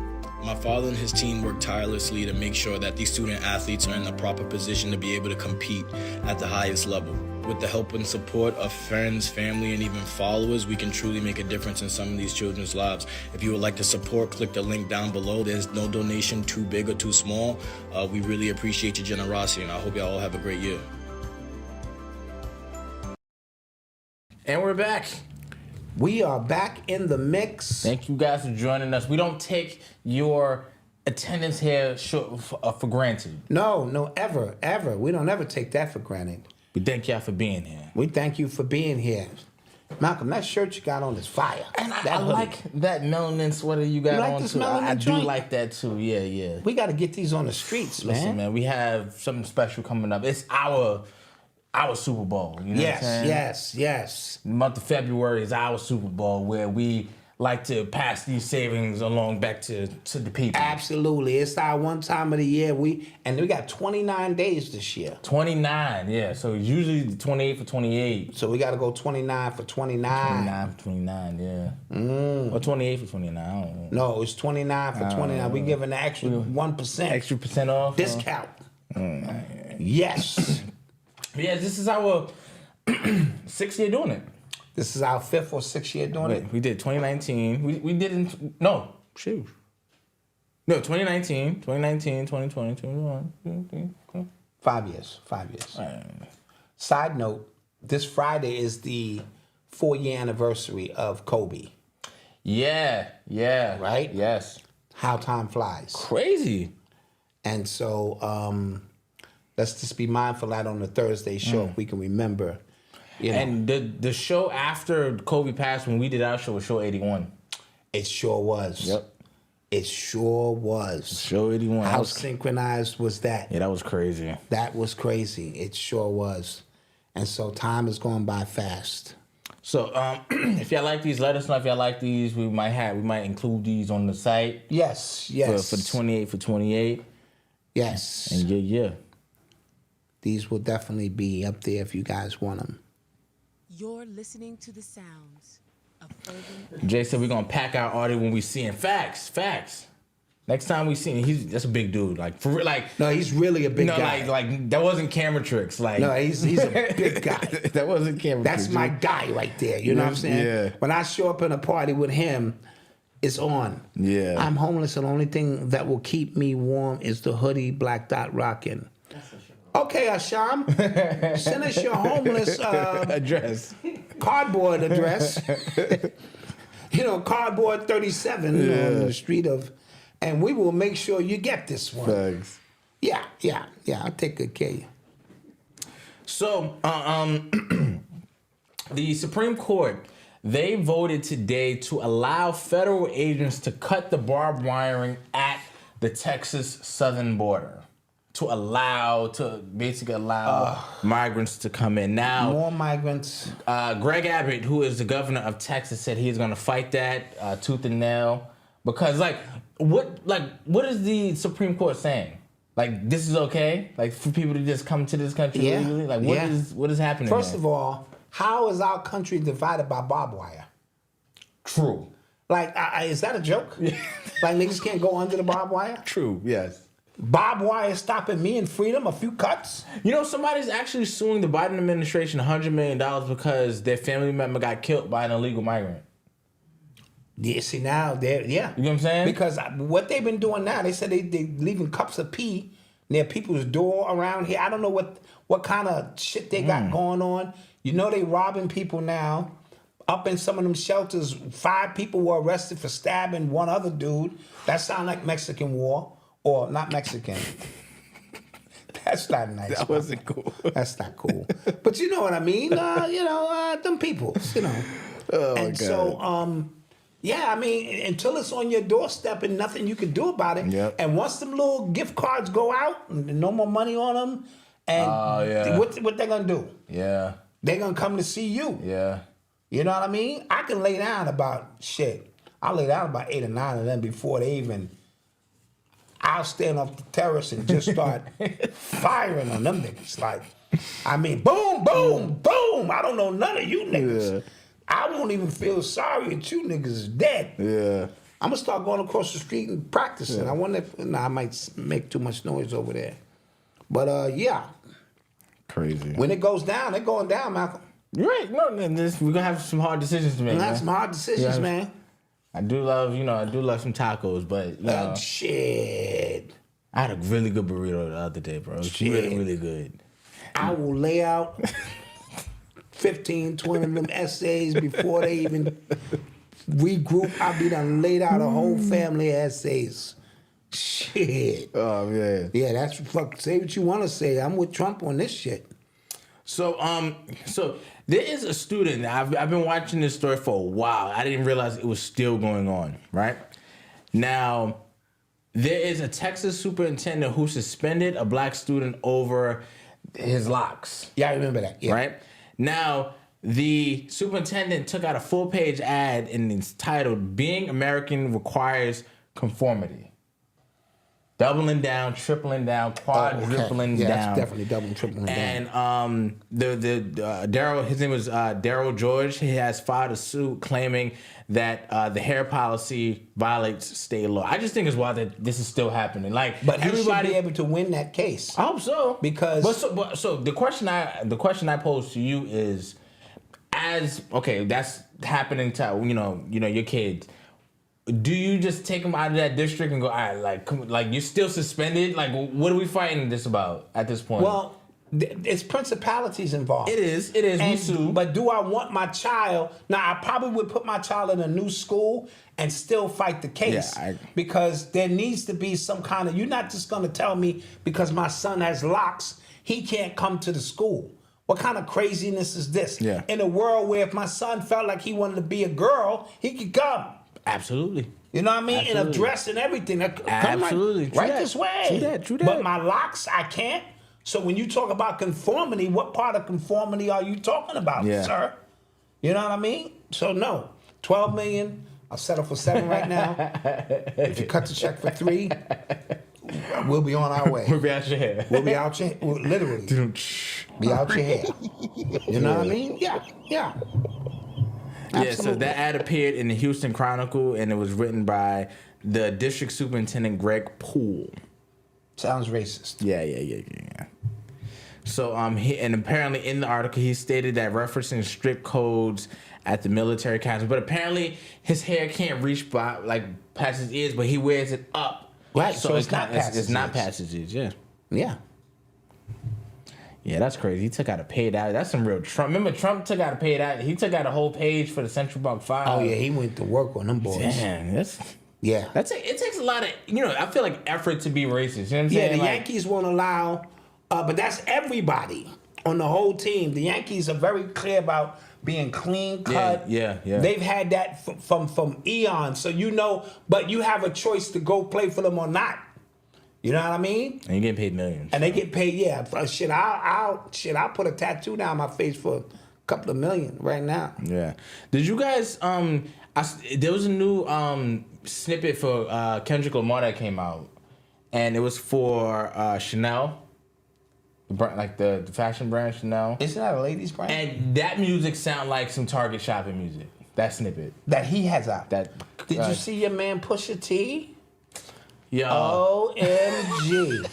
My father and his team work tirelessly to make sure that these student athletes are in the proper position to be able to compete at the highest level. With the help and support of friends, family, and even followers, we can truly make a difference in some of these children's lives. If you would like to support, click the link down below. There's no donation too big or too small. We really appreciate your generosity, and I hope y'all all have a great year. And we're back. We are back in the mix. Thank you guys for joining us. We don't take your attendance here for granted. No, ever. We don't ever take that for granted. We thank y'all for being here. We thank you for being here. Malcolm, that shirt you got on is fire. And I That hoodie. like that melanin sweater you got You like on this too. melanin I do joint? like that too. Yeah. We got to get these on the streets, Listen, man, we have something special coming up. It's our Super Bowl. You know what I'm saying? Yes. The month of February is our Super Bowl, where we like to pass these savings along back to the people. Absolutely. It's our one time of the year. We got 29 days this year. 29, yeah. So usually 28 for 28. So we got to go 29 for 29. 29 for 29, yeah. Or 28 for 29, I don't know. No, it's 29 for 29. We giving the extra 1%. Extra percent off? Discount. Yes. Yeah, this is our 6th year doing it. This is our 5th or 6th year doing it. We did 2019. We did in, no, shoot. No, 2019, 2020, 2021. 5 years. Side note, this Friday is the 4-year anniversary of Kobe. Yeah. Right? Yes. How time flies. Crazy. And so let's just be mindful that on the Thursday show, if we can remember. You know, And the show after Kobe passed, when we did our show, was show 81. it sure was. Yep. It sure was. Show 81. How synchronized was that? Yeah, that was crazy. That was crazy. It sure was. And so time is going by fast. So if y'all like these, let us know if y'all like these. We might include these on the site. Yes. For the 28 for 28. Yes. And yeah. These will definitely be up there if you guys want them. You're listening to the sounds of urban. Jay said we're gonna pack our audio when we see him. Facts. Next time we see him, that's a big dude. Like for real, like No, he's really a big no, guy. like that wasn't camera tricks. Like No, he's a big guy. that wasn't camera. That's tricks. my guy right there. You know what I'm saying? Yeah. When I show up in a party with him, it's on. Yeah. I'm homeless, and the only thing that will keep me warm is the hoodie Black Dot rocking. Okay, Asham, send us your homeless address. cardboard address. Cardboard 37 on the street of, and we will make sure you get this one. Thanks. Yeah, I'll take good care of you. So, the Supreme Court, they voted today to allow federal agents to cut the barbed wiring at the Texas southern border. To basically allow migrants to come in. Now, More migrants. Greg Abbott, who is the governor of Texas, said he's going to fight that tooth and nail because, what is the Supreme Court saying? Like, this is okay? Like, for people to just come to this country legally? Like, what is happening? First of all, how is our country divided by barbed wire? True. Like, is that a joke? Like, niggas can't go under the barbed wire? True. Yes. Barbed wire stopping me and freedom, a few cuts? Somebody's actually suing the Biden administration $100 million because their family member got killed by an illegal migrant. Yeah, see now, yeah. You know what I'm saying? Because what they've been doing now, they said they leaving cups of pee near people's door around here. I don't know what kind of shit they got going on. They robbing people now. Up in some of them shelters, 5 people were arrested for stabbing one other dude. That sound like Mexican war. Or not Mexican. That's not nice. That wasn't cool. That's not cool. But you know what I mean? Them people, Oh, and God. so, until it's on your doorstep and nothing you can do about it. Yep. And once them little gift cards go out, and no more money on them, and what they're going to do? Yeah. They're going to come to see you. Yeah. You know what I mean? I can lay down about shit. I'll lay down about 8 or 9 of them before they even... I'll stand off the terrace and just start firing on them niggas. Boom, boom, boom. I don't know none of you niggas. Yeah. I won't even feel sorry that you niggas is dead. Yeah. I'm going to start going across the street and practicing. Yeah. I wonder if I might make too much noise over there. But, Crazy. When it goes down, it's going down, Malcolm. You're right. No, we're going to have some hard decisions to make. We're going to have some hard decisions, man. I do love some tacos, but shit. I had a really good burrito the other day, bro. It's really, really good. I will lay out 15, 20 of them essays before they even regroup. I'll be done laid out a whole family of essays. Shit. Oh, man. Yeah, that's fuck. Say what you want to say. I'm with Trump on this shit. So there is a student. I've been watching this story for a while. I didn't realize it was still going on. Right now, there is a Texas superintendent who suspended a black student over his locks. Yeah, I remember that. Yeah. Right now, the superintendent took out a full-page ad and it's titled "Being American Requires Conformity." Doubling down, tripling down, quadrupling yeah, down. that's definitely doubling, tripling down. And the Daryl, his name was Daryl George. He has filed a suit claiming that the hair policy violates state law. I just think it's wild that this is still happening. But he should be able to win that case. I hope so, because so the question I pose to you is, that's happening to your kids. Do you just take them out of that district and go, all right, you're still suspended? Like, what are we fighting this about at this point? Well, it's principalities involved. It is. We sue. But do I want my child? Now, I probably would put my child in a new school and still fight the case. Because there needs to be some kind of, you're not just going to tell me because my son has locks, he can't come to the school. What kind of craziness is this? Yeah. In a world where if my son felt like he wanted to be a girl, he could come. Absolutely. You know what I mean? Absolutely. In a dress and everything. Absolutely. Right this way. True that. But my locks, I can't. So when you talk about conformity, what part of conformity are you talking about, sir? You know what I mean? So no. 12 million. I'll settle for 7 right now. If you cut the check for 3, we'll be on our way. We'll be out your hair. We'll be out your literally. Be out your hair. You know what I mean? Yeah. Yeah, so that ad appeared in the Houston Chronicle, and it was written by the district superintendent, Greg Poole. Sounds racist. Yeah. So, and apparently in the article, he stated that referencing strict codes at the military council, but apparently his hair can't reach past his ears, but he wears it up. Right, so it's not past his ears, Yeah. Yeah, that's crazy. He took out a paid ad. That's some real Trump. Remember, Trump took out a paid ad. He took out a whole page for the Central Bank 5. Oh, yeah, he went to work on them boys. Damn, yeah. It takes a lot of, I feel like effort to be racist. You know what I'm saying? Yeah, the Yankees won't allow, but that's everybody on the whole team. The Yankees are very clear about being clean cut. Yeah. They've had that from eons. So but you have a choice to go play for them or not. You know what I mean? And you're getting paid millions. And they get paid, yeah. I'll put a tattoo down my face for a couple of million right now. Yeah. Did you guys, there was a new snippet for Kendrick Lamar that came out. And it was for Chanel. The fashion brand Chanel. Isn't that a ladies' brand? And that music sound like some Target shopping music. That snippet. That he has out. Did you see your man Pusha T? Yo. OMG.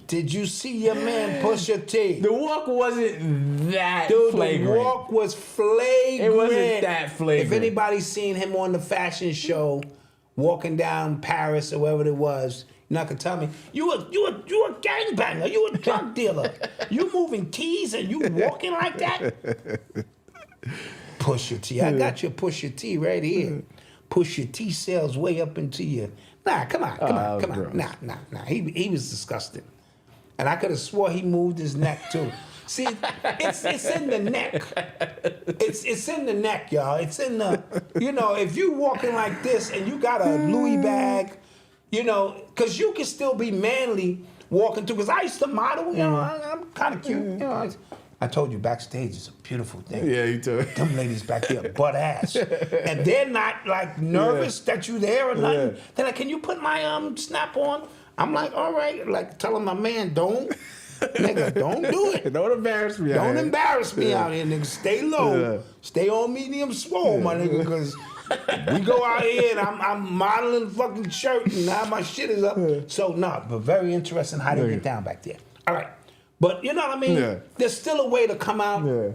Did you see your man Pusha T? The walk wasn't that flagrant. The walk was flagrant. It wasn't that flagrant. If anybody's seen him on the fashion show, walking down Paris or wherever it was, you're not gonna tell me you a gangbanger, you a drug dealer, you moving keys and you walking like that. Pusha T, I got your Pusha T right here. Pusha T sales way up into you. Nah, come on. Nah. He was disgusting. And I could have swore he moved his neck too. See, it's in the neck. It's in the neck, y'all. It's in the, if you walking like this and you got a Louis bag, because you can still be manly walking through. Because I used to model, I'm kind of cute. I told you backstage is a beautiful thing. Yeah, you too. Them ladies back there butt ass. And they're not nervous that you there or nothing. Yeah. They're like, can you put my snap on? I'm like, all right. Telling my man, don't do it. Don't embarrass me Don't embarrass me out here, nigga. Stay low. Yeah. Stay on medium swole, my nigga, because we go out here and I'm modeling fucking shirt and now my shit is up. Yeah. So, but very interesting how they get down back there. All right. But you know what I mean? Yeah. There's still a way to come out. Yeah.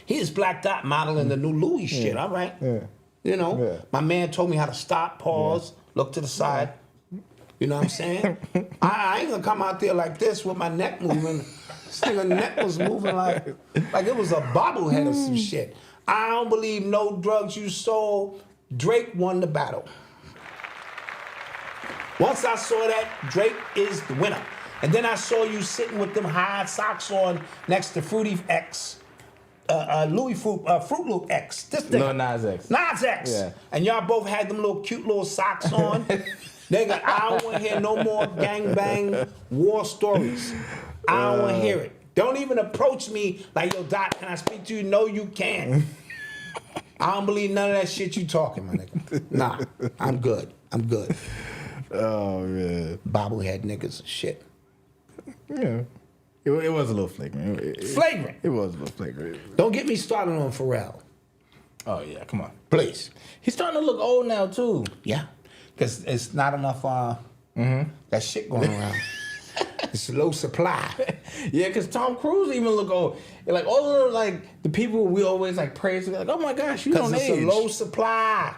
Here's Black Dot modeling the new Louis shit, all right? Yeah. My man told me how to stop, pause, look to the side. You know what I'm saying? I ain't gonna come out there like this with my neck moving. This nigga neck was moving like it was a bobblehead or some shit. I don't believe no drugs you sold. Drake won the battle. Once I saw that, Drake is the winner. And then I saw you sitting with them high socks on next to Fruity X, Fruit Loop X. This thing. Lil Nas X. Nas X. Yeah. And y'all both had them little cute little socks on. Nigga, I don't want to hear no more gangbang war stories. I don't want to hear it. Don't even approach me like, yo, Doc, can I speak to you? No, you can't. I don't believe none of that shit you talking, my nigga. Nah, I'm good. Oh, man. Bobblehead niggas and shit. Yeah. It was a little flagrant. Flagrant. It was a little flagrant. Don't get me started on Pharrell. Oh, yeah, come on. Please. He's starting to look old now, too. Yeah. Because it's not enough that shit going around. It's low supply. Yeah, because Tom Cruise even look old. Like, all of the people we always, praise, like, oh, my gosh, you don't age. Because it's a low supply.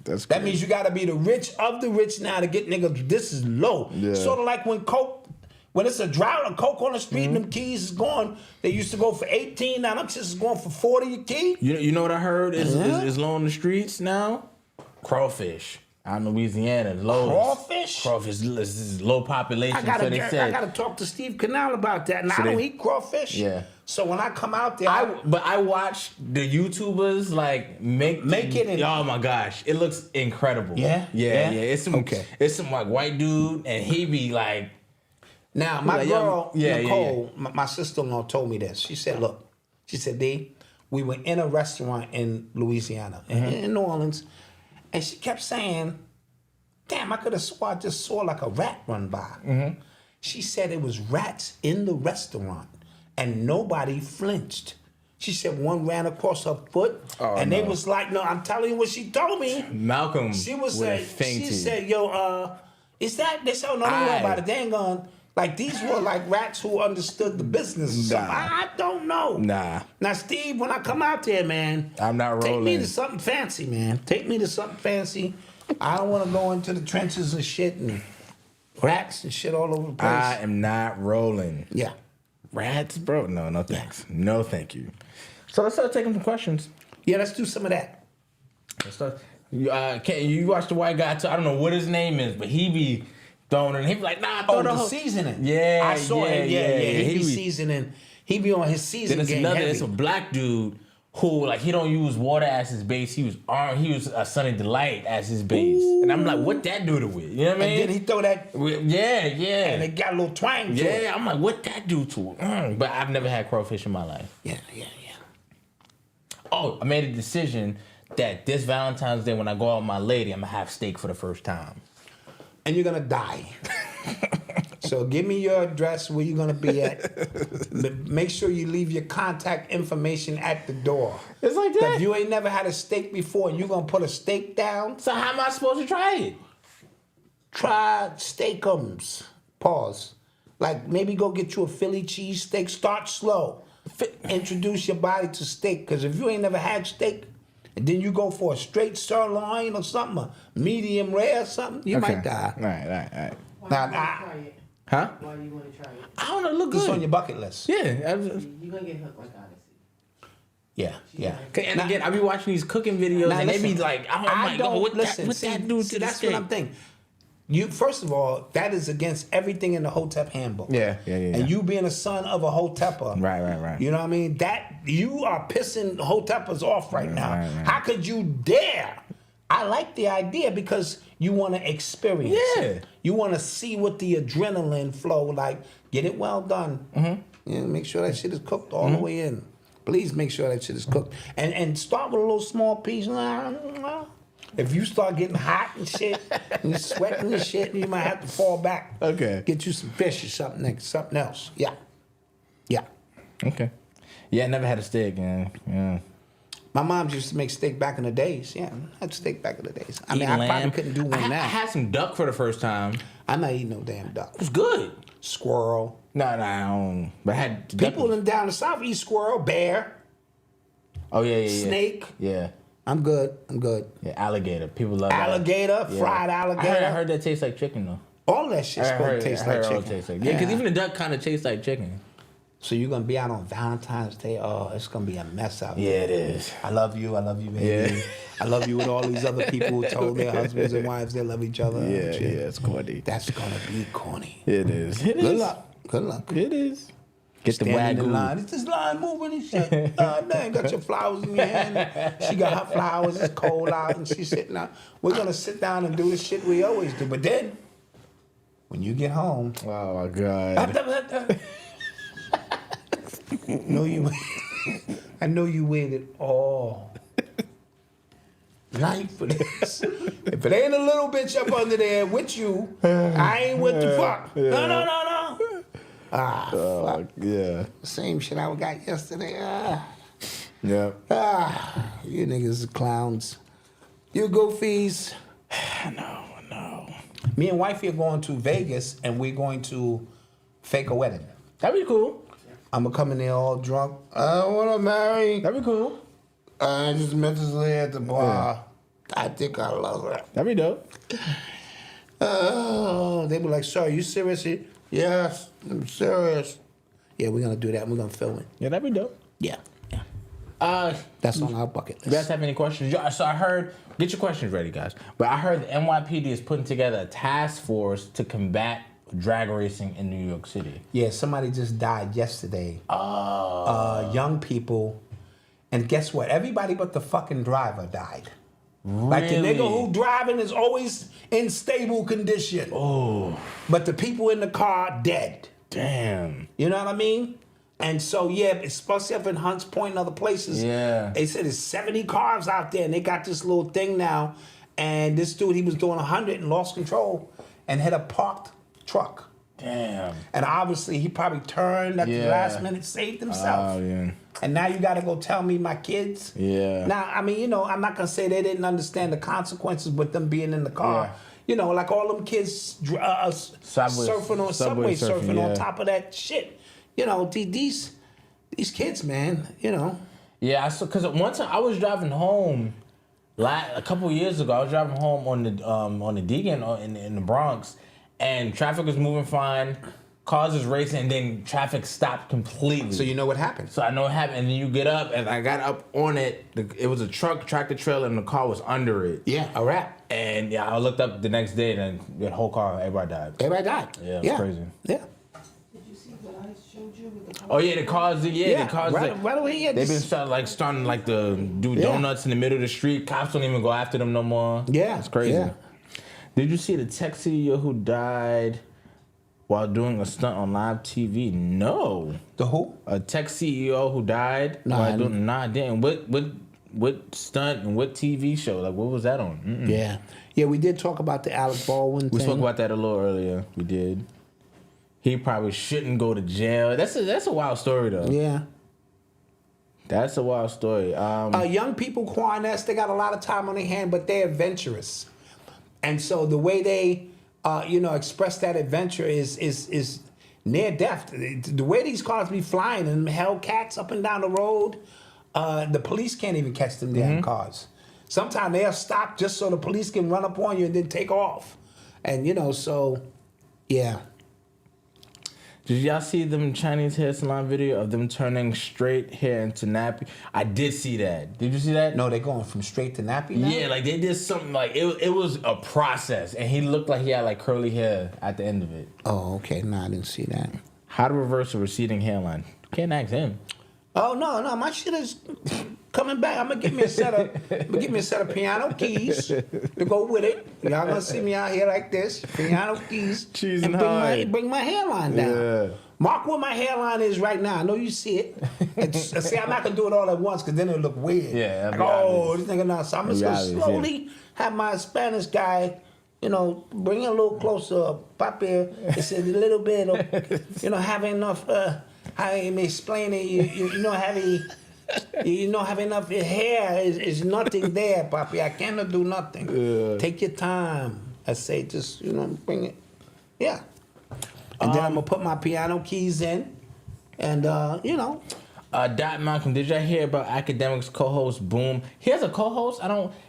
That means you got to be the rich of the rich now to get niggas. This is low. Yeah. Sort of like when it's a drought of Coke on the street and them keys is gone. They used to go for 18. Now them shits is going for 40 a key. You know what I heard is low on the streets now? Crawfish. Out in Louisiana, crawfish. Crawfish is low population. I gotta talk to Steve Canal about that. And I don't eat crawfish. Yeah. So when I come out there, I watch the YouTubers make it. Oh my gosh, it looks incredible. Yeah. It's some like white dude, and he be like. Now my girl Nicole, my sister-in-law told me this. She said, "Look," she said, "D, we were in a restaurant in Louisiana, in New Orleans." And she kept saying, damn, I could have swore I just saw like a rat run by. She said it was rats in the restaurant and nobody flinched. She said one ran across her foot they was like, no, I'm telling you what she told me. Malcolm she was would have fainted. She said, yo, is that, they said, oh, no, don't worry about it. They ain't gone. Like, these were like rats who understood the business. I don't know. Nah. Now, Steve, when I come out there, man, I'm not rolling. Take me to something fancy, man. Take me to something fancy. I don't want to go into the trenches and shit and rats and shit all over the place. I am not rolling. Yeah. Rats, bro? No thanks. Yeah. No, thank you. So let's start taking some questions. Yeah, let's do some of that. Let's start. You watch the white guy, I don't know what his name is, but he be... throwing it. He be like, nah, throw the seasoning. Yeah, I saw him. Yeah. He be seasoning. He be on his seasoning game heavy. It's a black dude who, he don't use water as his base. He was a Sunny Delight as his base. Ooh. And I'm like, what that do to it? You know what I mean? And then he throw that. Yeah. And it got a little twang to it. Yeah, I'm like, what that do to it? But I've never had crawfish in my life. Yeah. Oh, I made a decision that this Valentine's Day when I go out with my lady, I'm going to have steak for the first time. And you're gonna die. So give me your address where you're gonna be at. Make sure you leave your contact information at the door. It's like that. If you ain't never had a steak before and you're gonna put a steak down. So how am I supposed to try it? Try steakums. Pause. Like maybe go get you a Philly cheesesteak. Start slow. Introduce your body to steak. Because if you ain't never had steak, and then you go for a straight sirloin or something, a medium rare or something, you might die. All right. Why you want to try it? Huh? Why you want to try it? I don't know. Look good. It's on your bucket list. Yeah. You're going to get hooked like Odyssey. Yeah. And again, I be watching these cooking videos and they be like, I'm like, what that do to that's what I'm thinking. First of all, that is against everything in the Hotep handbook. Yeah. And you being a son of a Hotepper. Right. You know what I mean? That you are pissing Hoteppers off right now. Right. How could you dare? I like the idea because you want to experience it. You want to see what the adrenaline flow like. Get it well done. Make sure that shit is cooked all the way in. Please make sure that shit is cooked. And start with a little small piece. If you start getting hot and shit, and you're sweating and shit, you might have to fall back. Okay. Get you some fish or something else. Yeah. Okay. Yeah, I never had a steak, man. Yeah. My mom used to make steak back in the days. Yeah, I had steak back in the days. I probably couldn't do one now. I had some duck for the first time. I'm not eating no damn duck. It was good. Squirrel. No, I don't. But I had people down the south eat squirrel, bear. Oh yeah. Snake. Yeah. I'm good. Yeah, alligator. People love alligator. Fried alligator. I heard that tastes like chicken though. All that shit's supposed to taste like chicken. Yeah, because even the duck kind of tastes like chicken. So you're gonna be out on Valentine's Day? Oh, it's gonna be a mess out there. Yeah, it is. I love you, baby. Yeah. I love you with all these other people who told their husbands and wives they love each other. Yeah, it's corny. That's gonna be corny. It is. Good luck. Good luck. It is. Get the Standing in wagyu. line. Is this line moving and shit? Man, got your flowers in your hand. She got her flowers. It's cold out, and she's sitting out. We're gonna sit down and do the shit we always do. But then, when you get home, Oh my god. know you. I know you waited all night for this. If it ain't a little bitch up under there with you, I ain't with the fuck. No. Fuck. Yeah. Same shit I got yesterday. Yeah. You niggas is clowns. You goofies. No. Me and wifey are going to Vegas, and we're going to fake a wedding. That'd be cool. I'm gonna come in there all drunk. I don't wanna marry. That'd be cool. I just met this lady at the bar. I think I love her. That'd be dope. Oh, they be like, sir, are you serious? Yes, I'm serious. Yeah, we're gonna do that. We're gonna film it. Yeah, that'd be dope. Yeah. That's on our bucket You guys list. have any questions? So I heard, get your questions ready, guys. But I heard the NYPD is putting together a task force to combat drag racing in New York City. Yeah, somebody just died yesterday. Young people. And guess what? Everybody but the fucking driver died. Like the nigga who driving is always in stable condition. Oh. But the people in the car dead. Damn. You know what I mean? And so, yeah, especially up in Hunts Point and other places. Yeah. They said there's 70 cars out there, and they got this little thing now. And this dude, he was doing 100 and lost control and hit a parked truck. Damn. And obviously, he probably turned at the last minute, saved himself. Oh, yeah. And now you got to go tell me my kids. Yeah. Now, I mean, you know, I'm not going to say they didn't understand the consequences with them being in the car. Yeah. You know, like all them kids surfing on subway surfing on top of that shit. You know, these kids, man, you know. Yeah, because one time I was driving home, a couple years ago. I was driving home on the Deegan in the Bronx, and traffic was moving fine. Cars was racing, and then traffic stopped completely. So you know what happened. So I know what happened, and then you get up, and I got up on it. It was a tractor trailer, and the car was under it. Yeah, a wrap. And yeah, I looked up the next day, and the whole car, everybody died. Everybody died. Yeah, it was crazy. Yeah. Oh yeah, the cars. Yeah, the cars. Right away. Yeah, They've been starting to do donuts in the middle of the street. Cops don't even go after them no more. Yeah, it's crazy. yeah. Did you see the tech CEO who died while doing a stunt on live TV? No. The who? A tech CEO who died Nah, while doing. Nah, damn. What stunt and what TV show? Like, what was that on? Mm-mm. Yeah. We did talk about the Alec Baldwin thing. We spoke about that a little earlier. We did. He probably shouldn't go to jail. That's a wild story though. Yeah. That's a wild story. Young people, Kwaness, they got a lot of time on their hand, but they're adventurous. And so the way they, express that adventure is near death. The way these cars be flying and Hellcats up and down the road, the police can't even catch them damn cars. Sometimes they'll stop just so the police can run up on you and then take off. And, yeah. Did y'all see them Chinese hair salon video of them turning straight hair into nappy? I did see that. Did you see that? No, they're going from straight to nappy now? Yeah, like they did something like it was a process, and he looked like he had like curly hair at the end of it. Oh, okay. No, I didn't see that. How to reverse a receding hairline? Can't ask him. Oh no, my shit is coming back. I'm gonna give me a set of piano keys to go with it. Y'all gonna see me out here like this, piano keys, Cheese and bring my hairline down. Yeah. Mark where my hairline is right now. I know you see it. See, I'm not gonna do it all at once because then it'll look weird. Yeah, like, this nigga now. So I'm just gonna slowly have my Spanish guy, bring it a little closer, pop here. It's a little bit of, have enough. How am explaining? You know, having enough hair is nothing there, papi. I cannot do nothing. Take your time. I say, just bring it. Yeah. And then I'm gonna put my piano keys in, and Dot Malcom, did y'all hear about Academics co-host Boom? He has a co-host.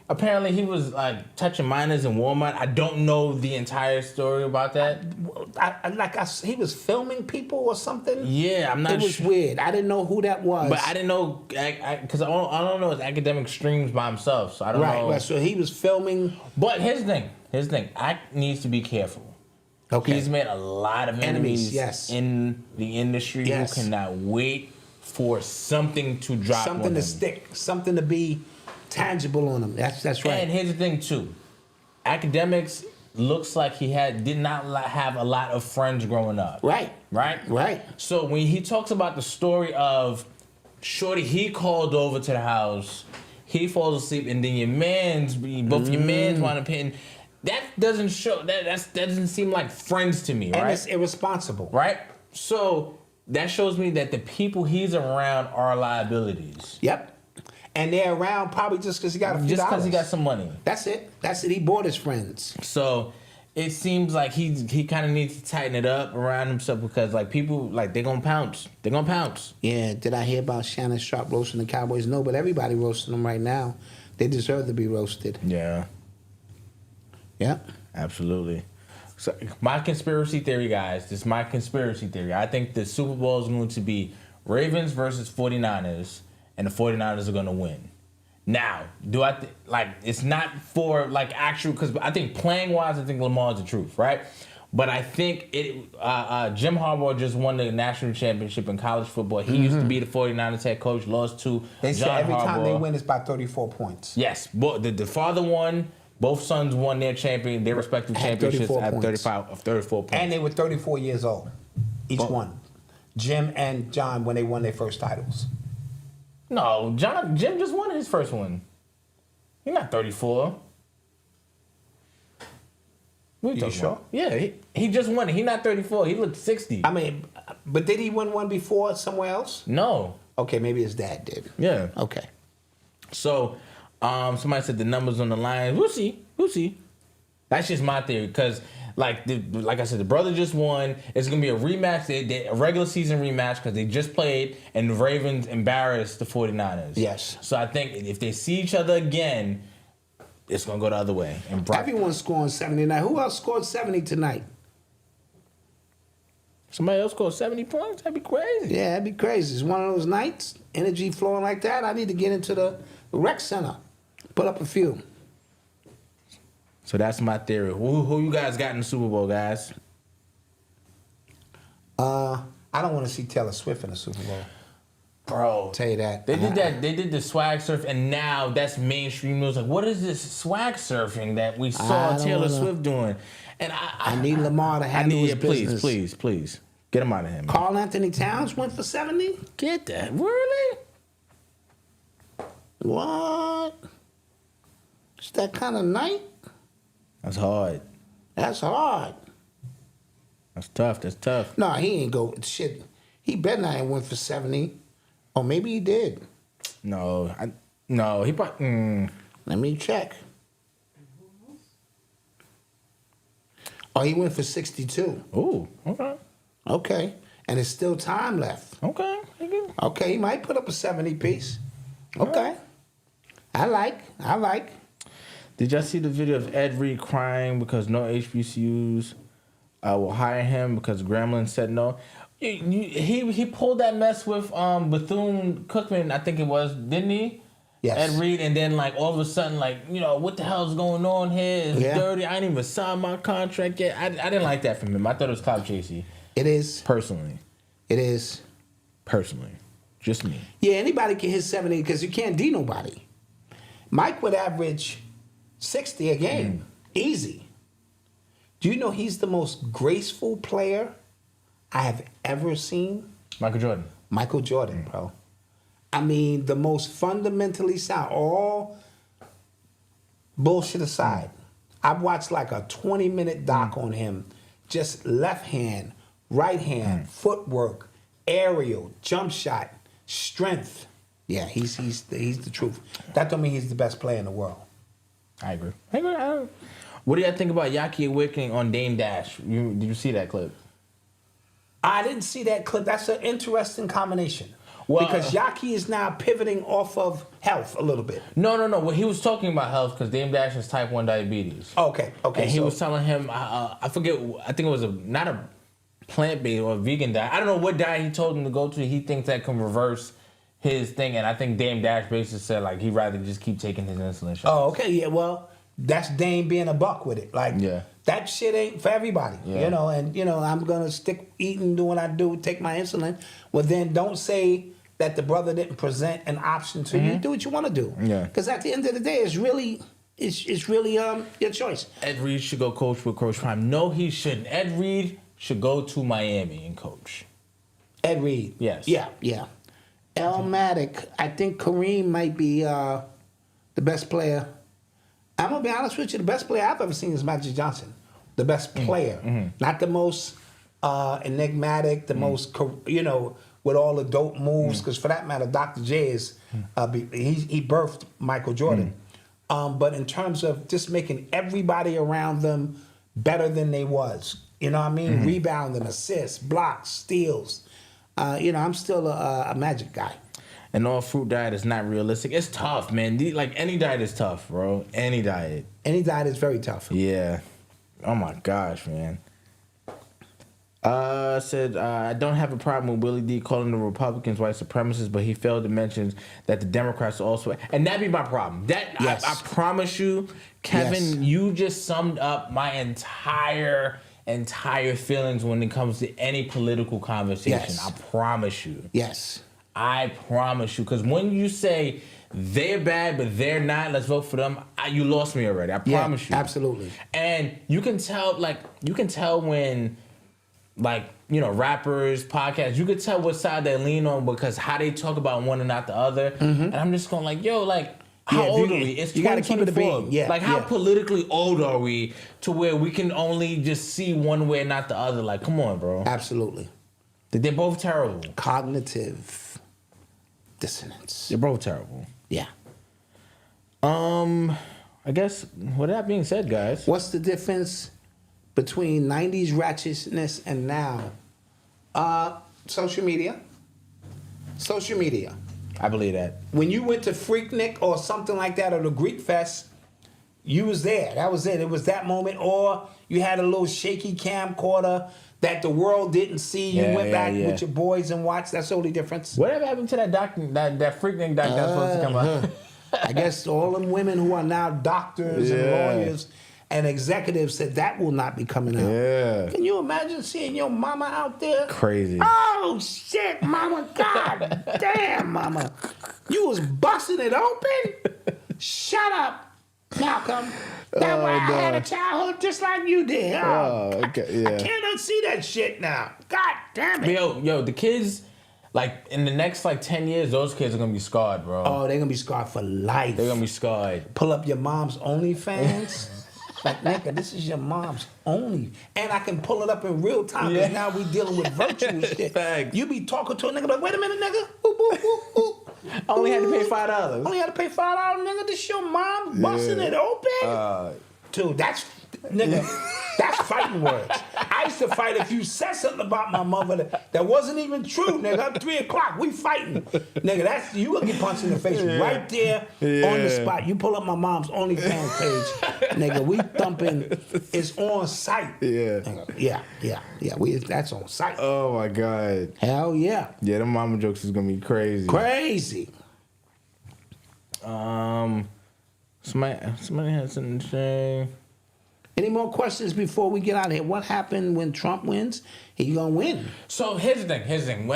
Apparently he was like touching minors in Walmart. I don't know the entire story about that. He was filming people or something. Yeah, I'm not. It was weird. I didn't know who that was. But I didn't know because I don't know his academic streams by himself, so I don't know. Right. So he was filming. But here's the thing. Act needs to be careful. Okay. He's made a lot of enemies yes. in the industry Yes. who cannot wait for something to drop Something on to him. stick, something to be tangible on him. That's right. And here's the thing too, academics looks like he did not have a lot of friends growing up. Right. Right. So when he talks about the story of shorty, he called over to the house, he falls asleep, and then both your mans want to pin. That doesn't show that doesn't seem like friends to me, right? And it's irresponsible. Right. So that shows me that the people he's around are liabilities. Yep. And they're around probably just because he got a few Just because dollars. he got some money. That's it. He bought his friends. So it seems like he kind of needs to tighten it up around himself because like people like they're gonna pounce. They're gonna pounce. Yeah. Did I hear about Shannon Sharp roasting the Cowboys? No, but everybody roasting them right now. They deserve to be roasted. Yeah. Yep. Absolutely. So my conspiracy theory, guys. This is my conspiracy theory. I think the Super Bowl is going to be Ravens versus 49ers, and the 49ers are going to win. Now, do I it's not for like actual, because I think playing wise, I think Lamar's the truth, right? But I think Jim Harbaugh just won the national championship in college football. He used to be the 49ers head coach, lost to They John say every time they Harbaugh. win, it's by 34 points. Yes, the father won. Both sons won their respective championships at 34 points. And they were 34 years old, each one. Jim and John when they won their first titles. No, Jim just won his first one. He's not 34. What You sure? about? Yeah, he just won it. He's not 34. He looked 60. I mean, but did he win one before somewhere else? No. Okay, maybe his dad did. Yeah. Okay. So, somebody said the numbers on the Lions. We'll see. That's just my theory because, like I said, the brother just won. It's gonna be a rematch, a regular season rematch because they just played, and the Ravens embarrassed the 49ers. Yes. So I think if they see each other again, it's gonna go the other way. And Everyone's scoring 79. Who else scored 70 tonight? Somebody else scored 70 points? That'd be crazy. Yeah, that'd be crazy. It's one of those nights, energy flowing like that. I need to get into the rec center, put up a few. So that's my theory. Who you guys got in the Super Bowl, guys? I don't want to see Taylor Swift in the Super Bowl. Bro, I'll tell you that. They did that. They did the swag surf, and now that's mainstream news. Like, what is this swag surfing that we saw Taylor Swift doing? And I need Lamar to handle his business. Please, get him out of here, man. Carl Anthony Towns went for 70? Get that. Really? What? It's that kind of night? That's hard. That's hard. That's tough. No, he ain't go. Shit. He better not have went for 70. Or maybe he did. No, he probably. Let me check. Oh, he went for 62. Ooh, okay. Okay. And there's still time left. Okay. Okay, he might put up a 70 piece. Okay. I like. Did y'all see the video of Ed Reed crying because no HBCUs will hire him because Gremlin said no? He pulled that mess with Bethune-Cookman, I think it was, didn't he? Yes. Ed Reed, and then like all of a sudden, like, you know, what the hell's going on here? It's dirty. I ain't even signed my contract yet. I didn't like that from him. I thought it was clout chasey. It is. Personally. It is. Personally. Just me. Yeah, anybody can hit 70 because you can't D nobody. Mike would average 60 a game. Easy. Do you know he's the most graceful player I have ever seen? Michael Jordan, bro. I mean, the most fundamentally sound. All bullshit aside, I've watched like a 20-minute doc on him. Just left hand, right hand, footwork, aerial, jump shot, strength. Yeah, he's the truth. That don't mean he's the best player in the world. I agree. What do y'all think about Yaki Awakening on Dame Dash? Did you see that clip? I didn't see that clip. That's an interesting combination. Well, because Yaki is now pivoting off of health a little bit. No. Well, he was talking about health because Dame Dash has type 1 diabetes. Okay. And he was telling him, I forget, I think it was not a plant-based or a vegan diet. I don't know what diet he told him to go to. He thinks that can reverse his thing. And I think Dame Dash basically said, like, he'd rather just keep taking his insulin shots. Oh, okay. Yeah, well, that's Dame being a buck with it. Like, that shit ain't for everybody, Yeah. you know. And you know, I'm gonna stick eating, do what I do, take my insulin. Well, then don't say that the brother didn't present an option to you. Do what you want to do. Yeah. Because at the end of the day, it's really your choice. Ed Reed should go coach with Coach Prime. No, he shouldn't. Ed Reed should go to Miami and coach. Ed Reed. Yes. Yeah. Elmatic. I think Kareem might be the best player. I'm gonna be honest with you. The best player I've ever seen is Magic Johnson. The best player, not the most enigmatic, the most with all the dope moves. Because for that matter, Dr. J is he birthed Michael Jordan. But in terms of just making everybody around them better than they was, you know what I mean? Rebounding, assists, blocks, steals. I'm still a Magic guy. An all-fruit diet is not realistic. It's tough, man. Like, any diet is tough, bro. Any diet. Any diet is very tough. Yeah. Oh, my gosh, man. Said, I don't have a problem with Willie D calling the Republicans white supremacists, but he failed to mention that the Democrats also... And that'd be my problem. Yes. I promise you, Kevin, you just summed up my entire feelings when it comes to any political conversation. Yes. I promise you. Yes. I promise you. Because when you say they're bad, but they're not, let's vote for them, you lost me already. I promise you. Absolutely. And you can tell when, rappers, podcasts, you could tell what side they lean on because how they talk about one and not the other. And I'm just going how old are we? It's you gotta keep it a bean. Yeah. How politically old are we to where we can only just see one way and not the other? Like, come on, bro. Absolutely. They're both terrible. Cognitive dissonance. They're both terrible. Yeah. I guess with that being said, guys, What's the difference between 90s ratchetness and now? Social media. Social media. I believe that. When you went to Freaknik or something like that, or the Greek Fest, you was there. That was it. It was that moment. Or you had a little shaky camcorder that the world didn't see. You went back with your boys and watched. That's the only difference. Whatever happened to that Freaknik doc that was supposed to come out? I guess all them women who are now doctors and lawyers and executives said that will not be coming out. Yeah. Can you imagine seeing your mama out there? Crazy. Oh, shit, mama. God damn, mama. You was busting it open? Shut up, Malcolm. That's why I had a childhood just like you did. Okay, yeah. I can't unsee that shit now. God damn it. Yo, the kids, in the next 10 years, those kids are gonna be scarred, bro. Oh, they're gonna be scarred for life. They're gonna be scarred. Pull up your mom's OnlyFans. Nigga, this is your mom's only. And I can pull it up in real time because now we dealing with virtual shit. Facts. You be talking to a nigga like, wait a minute, nigga. Ooh, ooh, ooh, ooh. I only had to pay $5. Only had to pay $5, nigga. This your mom busting it open? Dude, that's fighting words. I used to fight if you said something about my mother that wasn't even true, nigga. 3 o'clock, we fighting. Nigga, you gonna get punched in the face right there on the spot. You pull up my mom's OnlyFans page, nigga, we thumping. It's on site. Yeah. That's on site. Oh my God. Hell yeah. Yeah, them mama jokes is gonna be crazy. Crazy. Somebody had something to say. Any more questions before we get out of here? What happened when Trump wins? He gonna win. So here's the thing.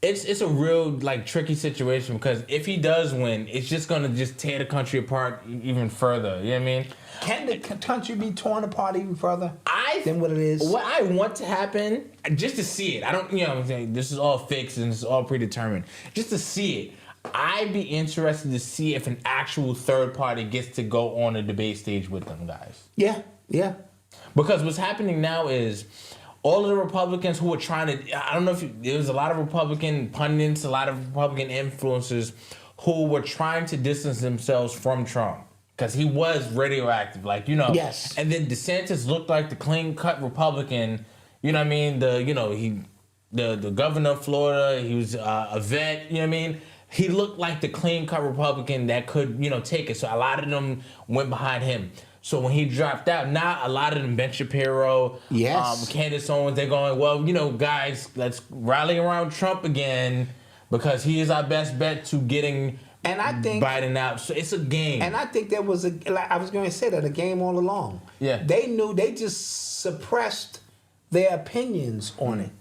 It's a real tricky situation because if he does win, it's just gonna tear the country apart even further. You know what I mean? Can the country be torn apart even further than what it is? What I want to happen, just to see it. I don't, what I'm saying, this is all fixed and it's all predetermined. Just to see it. I'd be interested to see if an actual third party gets to go on a debate stage with them guys. Yeah. Because what's happening now is all of the Republicans who are trying to, I don't know if there's a lot of Republican pundits, a lot of Republican influencers who were trying to distance themselves from Trump. Because he was radioactive, Yes. And then DeSantis looked like the clean-cut Republican, you know what I mean? The governor of Florida, he was a vet, you know what I mean? He looked like the clean-cut Republican that could, take it. So a lot of them went behind him. So when he dropped out, now a lot of them, Ben Shapiro, Candace Owens, they're going, well, guys, let's rally around Trump again because he is our best bet to getting And I think biting out. So it's a game. And I think there was I was going to say that a game all along. Yeah. They knew they just suppressed their opinions on it,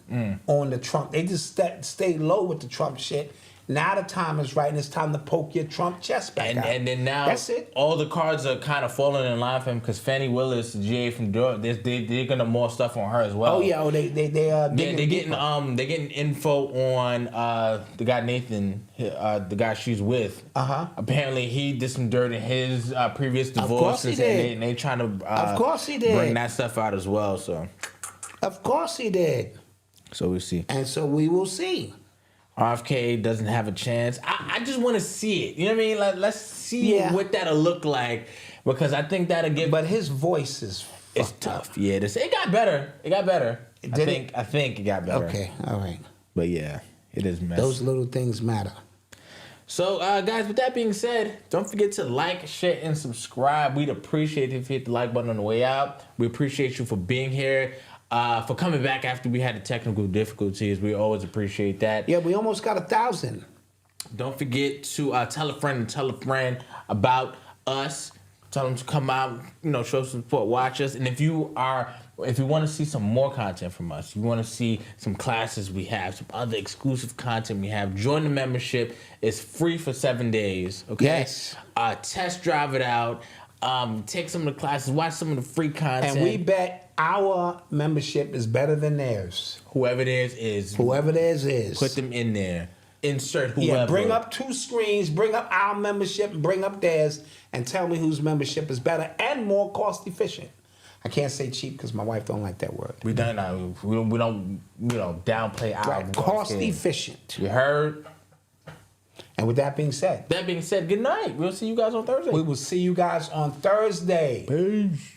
on the Trump. They just stayed low with the Trump shit. Now the time is right, and it's time to poke your Trump chest back out. And then now that's it. All the cards are kind of falling in line for him because Fannie Willis, the GA from Durham, they're gonna more stuff on her as well. Oh yeah, they're getting info on the guy Nathan, the guy she's with. Apparently he did some dirt in his previous divorces, and they trying to of course he did bring that stuff out as well. So of course he did. So we see, and so we will see. RFK doesn't have a chance. I just want to see it. You know what I mean? Let's see what that'll look like, because I think that'll give. But his voice is tough. Up. Yeah, it got better. It got better. I think it got better. Okay, all right. But yeah, it is messy. Those little things matter. So, guys, with that being said, don't forget to like, share, and subscribe. We'd appreciate it if you hit the like button on the way out. We appreciate you for being here. For coming back after we had the technical difficulties. We always appreciate that. Yeah, we almost got 1,000. Don't forget to tell a friend about us. Tell them to come out, show some support, watch us. And if you want to see some more content from us, you want to see some classes we have, some other exclusive content we have, join the membership. It's free for 7 days. Okay. Yes. Test drive it out. Take some of the classes, watch some of the free content. And we bet our membership is better than theirs. Whoever theirs is. Put them in there. Insert whoever. Yeah, bring up 2 screens, bring up our membership, and bring up theirs, and tell me whose membership is better and more cost efficient. I can't say cheap because my wife don't like that word. We don't downplay our right. Cost efficient. You heard? And with that being said, good night. We'll see you guys on Thursday. We will see you guys on Thursday. Peace.